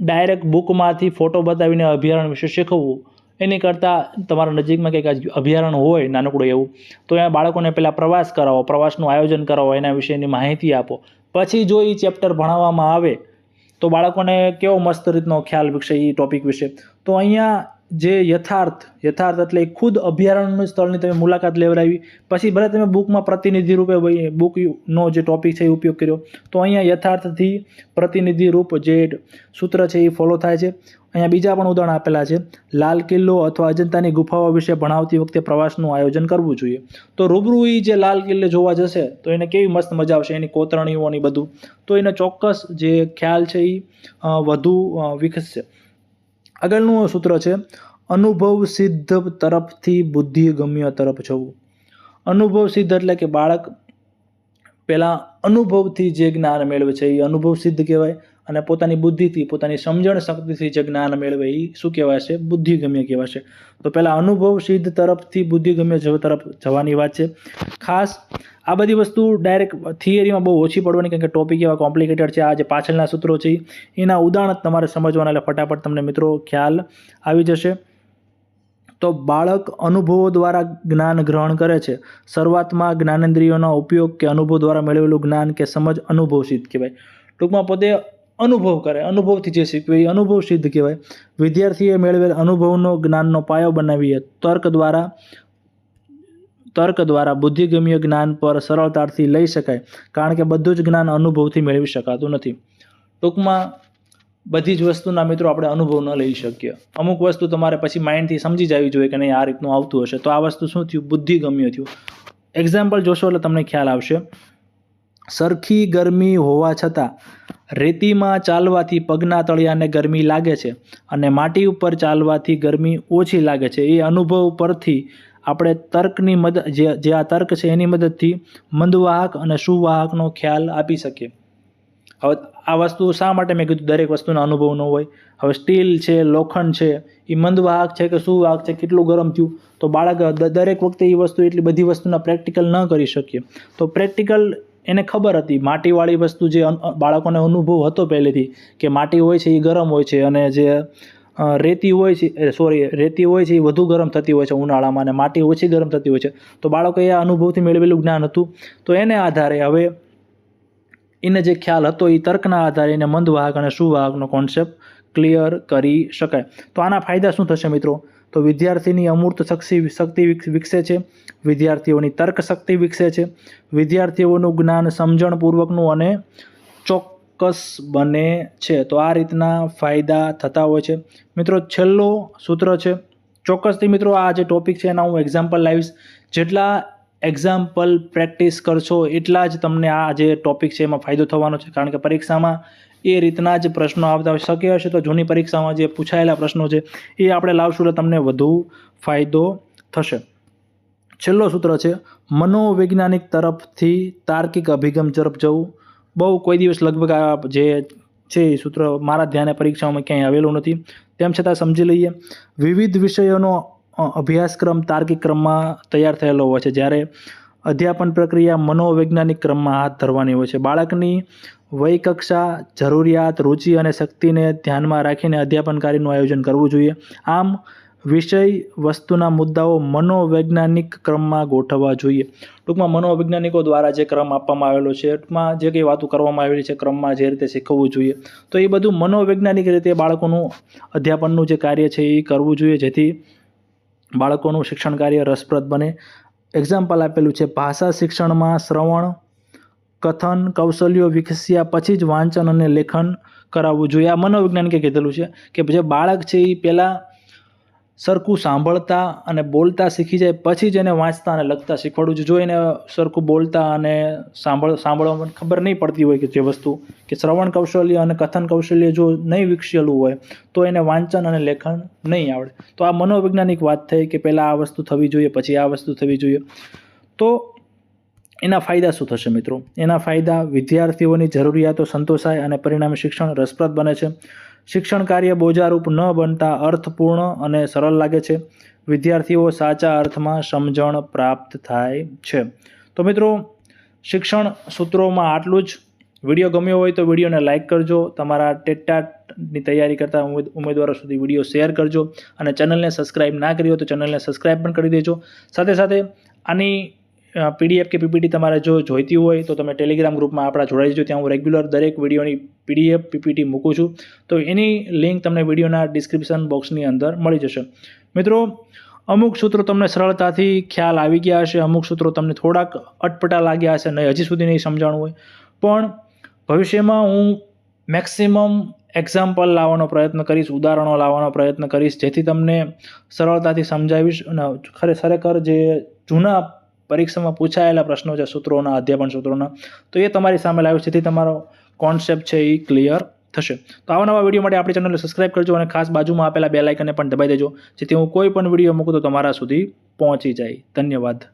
ડાયરેક્ટ બુકમાંથી ફોટો બતાવીને અભયારણ્ય વિશે શીખવવું એની કરતાં તમારા નજીકમાં કંઈક અભયારણ્ય હોય નાનકડું એવું, તો અહીંયા બાળકોને પહેલાં પ્રવાસ કરાવો, પ્રવાસનું આયોજન કરાવો, એના વિશેની માહિતી આપો. પછી જો એ ચેપ્ટર ભણાવવામાં આવે તો બાળકોને કેવો મસ્ત રીતનો ખ્યાલ વિકસે એ ટોપિક વિશે. તો અહીંયા જે યથાર્થ એટલે ખુદ અભયારણ્ય સ્થળની તમે મુલાકાત લેવડાવી, પછી ભલે તમે બુકમાં પ્રતિનિધિ રૂપે બુકનો જે ટોપિક છે એ ઉપયોગ કર્યો, તો અહીંયા યથાર્થથી પ્રતિનિધિ રૂપ જે સૂત્ર છે એ ફોલો થાય છે. અહીંયા બીજા પણ ઉદાહરણ આપેલા છે. લાલ કિલ્લો અથવા અજંતાની ગુફાઓ વિશે ભણાવતી વખતે પ્રવાસનું આયોજન કરવું જોઈએ. તો રૂબરૂ એ જે લાલ કિલ્લે જોવા જશે તો એને કેવી મસ્ત મજા આવશે, એની કોતરણીઓની બધું, તો એને ચોક્કસ જે ખ્યાલ છે એ વધુ વિકસશે. આગળનું સૂત્ર છે, અનુભવ સિદ્ધ તરફથી બુદ્ધિગમ્ય તરફ જવું. અનુભવ સિદ્ધ એટલે કે બાળક પહેલાં અનુભવથી જે જ્ઞાન મેળવે છે એ અનુભવ સિદ્ધ કહેવાય, અને પોતાની બુદ્ધિથી, પોતાની સમજણ શક્તિથી જે જ્ઞાન મેળવે એ શું કહેવાય છે? બુદ્ધિગમ્ય કહેવાય છે. તો પહેલાં અનુભવ સિદ્ધ તરફથી બુદ્ધિગમ્ય તરફ જવાની વાત છે. ખાસ આ બધી વસ્તુ ડાયરેક્ટ થિયરીમાં બહુ ઓછી પડવાની, કારણ કે ટોપિક એવા કોમ્પ્લિકેટેડ છે. આ જે પાછળના સૂત્રો છે એના ઉદાહરણ તમારે સમજવાના, એટલે ફટાફટ તમને મિત્રો ખ્યાલ આવી જશે. તો બાળક અનુભવો દ્વારા જ્ઞાન ગ્રહણ કરે છે. શરૂઆતમાં જ્ઞાનેન્દ્રિયોનો ઉપયોગ કે અનુભવ દ્વારા મેળવેલું જ્ઞાન કે સમજ અનુભવ સિદ્ધ કહેવાય. ટૂંકમાં પોતે અનુભવ કરે, અનુભવથી જે શીખવે એ અનુભવ સિદ્ધ કહેવાય. વિદ્યાર્થીએ મેળવેલ અનુભવનો જ્ઞાનનો પાયો બનાવીએ તર્ક દ્વારા બુદ્ધિગમ્ય જ્ઞાન પર સરળતાથી લઈ શકાય, કારણ કે બધું જ જ્ઞાન અનુભવથી મેળવી શકાતું નથી. ટૂંકમાં બધી જ વસ્તુના મિત્રો આપણે અનુભવ ન લઈ શકીએ. અમુક વસ્તુ તમારે પછી માઇન્ડથી સમજી જવી જોઈએ કે નહીં આ રીતનું આવતું હશે, તો આ વસ્તુ શું થયું? બુદ્ધિગમ્ય થયું. એક્ઝામ્પલ જોશો એટલે તમને ખ્યાલ આવશે. સરખી ગરમી હોવા છતાં રેતીમાં ચાલવાથી પગના તળિયાને ગરમી લાગે છે અને માટી ઉપર ચાલવાથી ગરમી ઓછી લાગે છે. એ અનુભવ પરથી આપણે તર્કની મદદ જે આ તર્ક છે એની મદદથી મંદવાહક અને સુવાહકનો ખ્યાલ આપી શકીએ. હવે આ વસ્તુ શા માટે મેં કીધું દરેક વસ્તુનો અનુભવ ન હોય? હવે સ્ટીલ છે, લોખંડ છે, એ મંદવાહક છે કે સુવાહક છે, કેટલું ગરમ થયું, તો બાળક દરેક વખતે એ વસ્તુ એટલી બધી વસ્તુના પ્રેક્ટિકલ ન કરી શકીએ. તો પ્રેક્ટિકલ એને ખબર હતી, માટીવાળી વસ્તુ જે બાળકોને અનુભવ હતો પહેલેથી કે માટી હોય છે એ ગરમ હોય છે, અને જે રેતી હોય છે એ વધુ ગરમ થતી હોય છે ઉનાળામાં, અને માટી ઓછી ગરમ થતી હોય છે. તો બાળકો એ અનુભવથી મેળવેલું જ્ઞાન હતું, તો એને આધારે હવે એને જે ખ્યાલ હતો એ તર્કના આધારે એને મંદવાહક અને સુવાહકનો કોન્સેપ્ટ ક્લિયર કરી શકાય. તો આના ફાયદા શું થશે મિત્રો? તો વિદ્યાર્થીની અમૂર્ત શક્તિ વિકસે છે, વિદ્યાર્થીઓની તર્ક શક્તિ વિકસે છે, વિદ્યાર્થીઓનું જ્ઞાન સમજણપૂર્વકનું અને ચોક્કસ બને છે. તો આ રીતના ફાયદા થતા હોય છે. મિત્રો છેલ્લો સૂત્ર છે, ચોક્કસથી મિત્રો આ જે ટોપિક છે એના હું એક્ઝામ્પલ લાવીશ. જેટલા એક્ઝામ્પલ પ્રેક્ટિસ કરશો એટલા જ તમને આ જે ટોપિક છે એમાં ફાયદો થવાનો છે. કારણ કે પરીક્ષામાં એ રીતના જ પ્રશ્નો આવતા હોય. શક્ય હશે તો જૂની પરીક્ષામાં જે પૂછાયેલા પ્રશ્નો છે એ આપણે લાવશું એટલે તમને વધુ ફાયદો થશે. છેલ્લો સૂત્ર છે, મનોવૈજ્ઞાનિક તરફથી તાર્કિક અભિગમ તરફ જવું. બહુ કોઈ દિવસ લગભગ આ જે છે એ સૂત્ર મારા ધ્યાને પરીક્ષાઓમાં ક્યાંય આવેલું નથી, તેમ છતાં સમજી લઈએ. વિવિધ વિષયોનો અભ્યાસક્રમ તાર્કિક ક્રમમાં તૈયાર થયેલો હોય છે, જ્યારે અધ્યાપન પ્રક્રિયા મનોવૈજ્ઞાનિક ક્રમમાં હાથ ધરવાની હોય છે. બાળકની વય કક્ષા, જરૂરિયાત, રુચિ અને શક્તિને ધ્યાનમાં રાખીને અધ્યાપન કાર્યનું આયોજન કરવું જોઈએ. આમ વિષય વસ્તુના મુદ્દાઓ મનોવૈજ્ઞાનિક ક્રમમાં ગોઠવવા જોઈએ. ટૂંકમાં મનોવૈજ્ઞાનિકો દ્વારા જે ક્રમ આપવામાં આવેલો છે, ટૂંકમાં જે કંઈ વાતો કરવામાં આવેલી છે ક્રમમાં જે રીતે શીખવવું જોઈએ, તો એ બધું મનોવૈજ્ઞાનિક રીતે બાળકોનું અધ્યાપનનું જે કાર્ય છે એ કરવું જોઈએ, જેથી બાળકોનું શિક્ષણ કાર્ય રસપ્રદ બને. એક્ઝામ્પલ આપેલું છે, ભાષા શિક્ષણમાં શ્રવણ કથન કૌશલ્યો વિકસ્યા પછી જ વાંચન અને લેખન કરાવવું જોઈએ. આ મનોવૈજ્ઞાનિકે કીધેલું છે કે જે બાળક છે એ પહેલાં સરખું સાંભળતા અને બોલતા શીખી જાય પછી જ એને વાંચતા અને લખતા શીખવાડવું જોઈએ. જો એને સરખું બોલતા અને સાંભળવામાં ખબર નહીં પડતી હોય કે જે વસ્તુ કે શ્રવણ કૌશલ્ય અને કથન કૌશલ્ય જો નહીં વિકસેલું હોય તો એને વાંચન અને લેખન નહીં આવડે. તો આ મનોવૈજ્ઞાનિક વાત થઈ કે પહેલાં આ વસ્તુ થવી જોઈએ પછી આ વસ્તુ થવી જોઈએ. તો એના ફાયદા શું થશે મિત્રો? એના ફાયદા, વિદ્યાર્થીઓની જરૂરિયાતો સંતોષાય અને પરિણામે શિક્ષણ રસપ્રદ બને છે. શિક્ષણ કાર્ય બોજારૂપ ન બનતા અર્થપૂર્ણ અને સરળ લાગે છે. વિદ્યાર્થીઓ સાચા અર્થમાં સમજણ પ્રાપ્ત થાય છે. તો મિત્રો શિક્ષણ સૂત્રોમાં આટલું જ. વિડીયો ગમ્યો હોય તો વિડીયોને લાઇક કરજો. તમારા ટેટની તૈયારી કરતા ઉમેદવારો સુધી વિડીયો શેર કરજો અને ચેનલને સબસ્ક્રાઈબ ના કરી હોય તો ચેનલને સબસ્ક્રાઈબ પણ કરી દેજો. સાથે સાથે આની PDF કે PPT તમારે જો જોઈતી હોય તો તમે ટેલિગ્રામ ગ્રુપમાં આપણા જોડાઈ જજો. ત્યાં હું રેગ્યુલર દરેક વિડીયોની PDF PPT મૂકું છું, તો એની લિંક તમને વિડીયોના ડિસ્ક્રિપ્શન બોક્સની અંદર મળી જશે. મિત્રો અમુક સૂત્રો તમને સરળતાથી ખ્યાલ આવી ગયા હશે, અમુક સૂત્રો તમને થોડાક અટપટા લાગ્યા હશે, નહીં હજી સુધી નહીં સમજાણું હોય, પણ ભવિષ્યમાં હું મેક્સિમમ એક્ઝામ્પલ લાવવાનો પ્રયત્ન કરીશ, ઉદાહરણો લાવવાનો પ્રયત્ન કરીશ, જેથી તમને સરળતાથી સમજાવીશ. અને ખરેખર જે જૂના પરીક્ષામાં પૂછાયેલા પ્રશ્નો છે સૂત્રોના, અધ્યાપન સૂત્રોના, તો એ તમારી સામે લાવીશ, જેથી તમારો કોન્સેપ્ટ છે એ ક્લિયર થશે. તો આવા નવા વિડીયો માટે આપણી ચેનલને સબસ્ક્રાઈબ કરજો અને ખાસ બાજુમાં આપેલા બેલ આઇકનને પણ દબાવી દેજો, જેથી હું કોઈ પણ વિડીયો મૂકું તો તમારા સુધી પહોંચી જાય. ધન્યવાદ.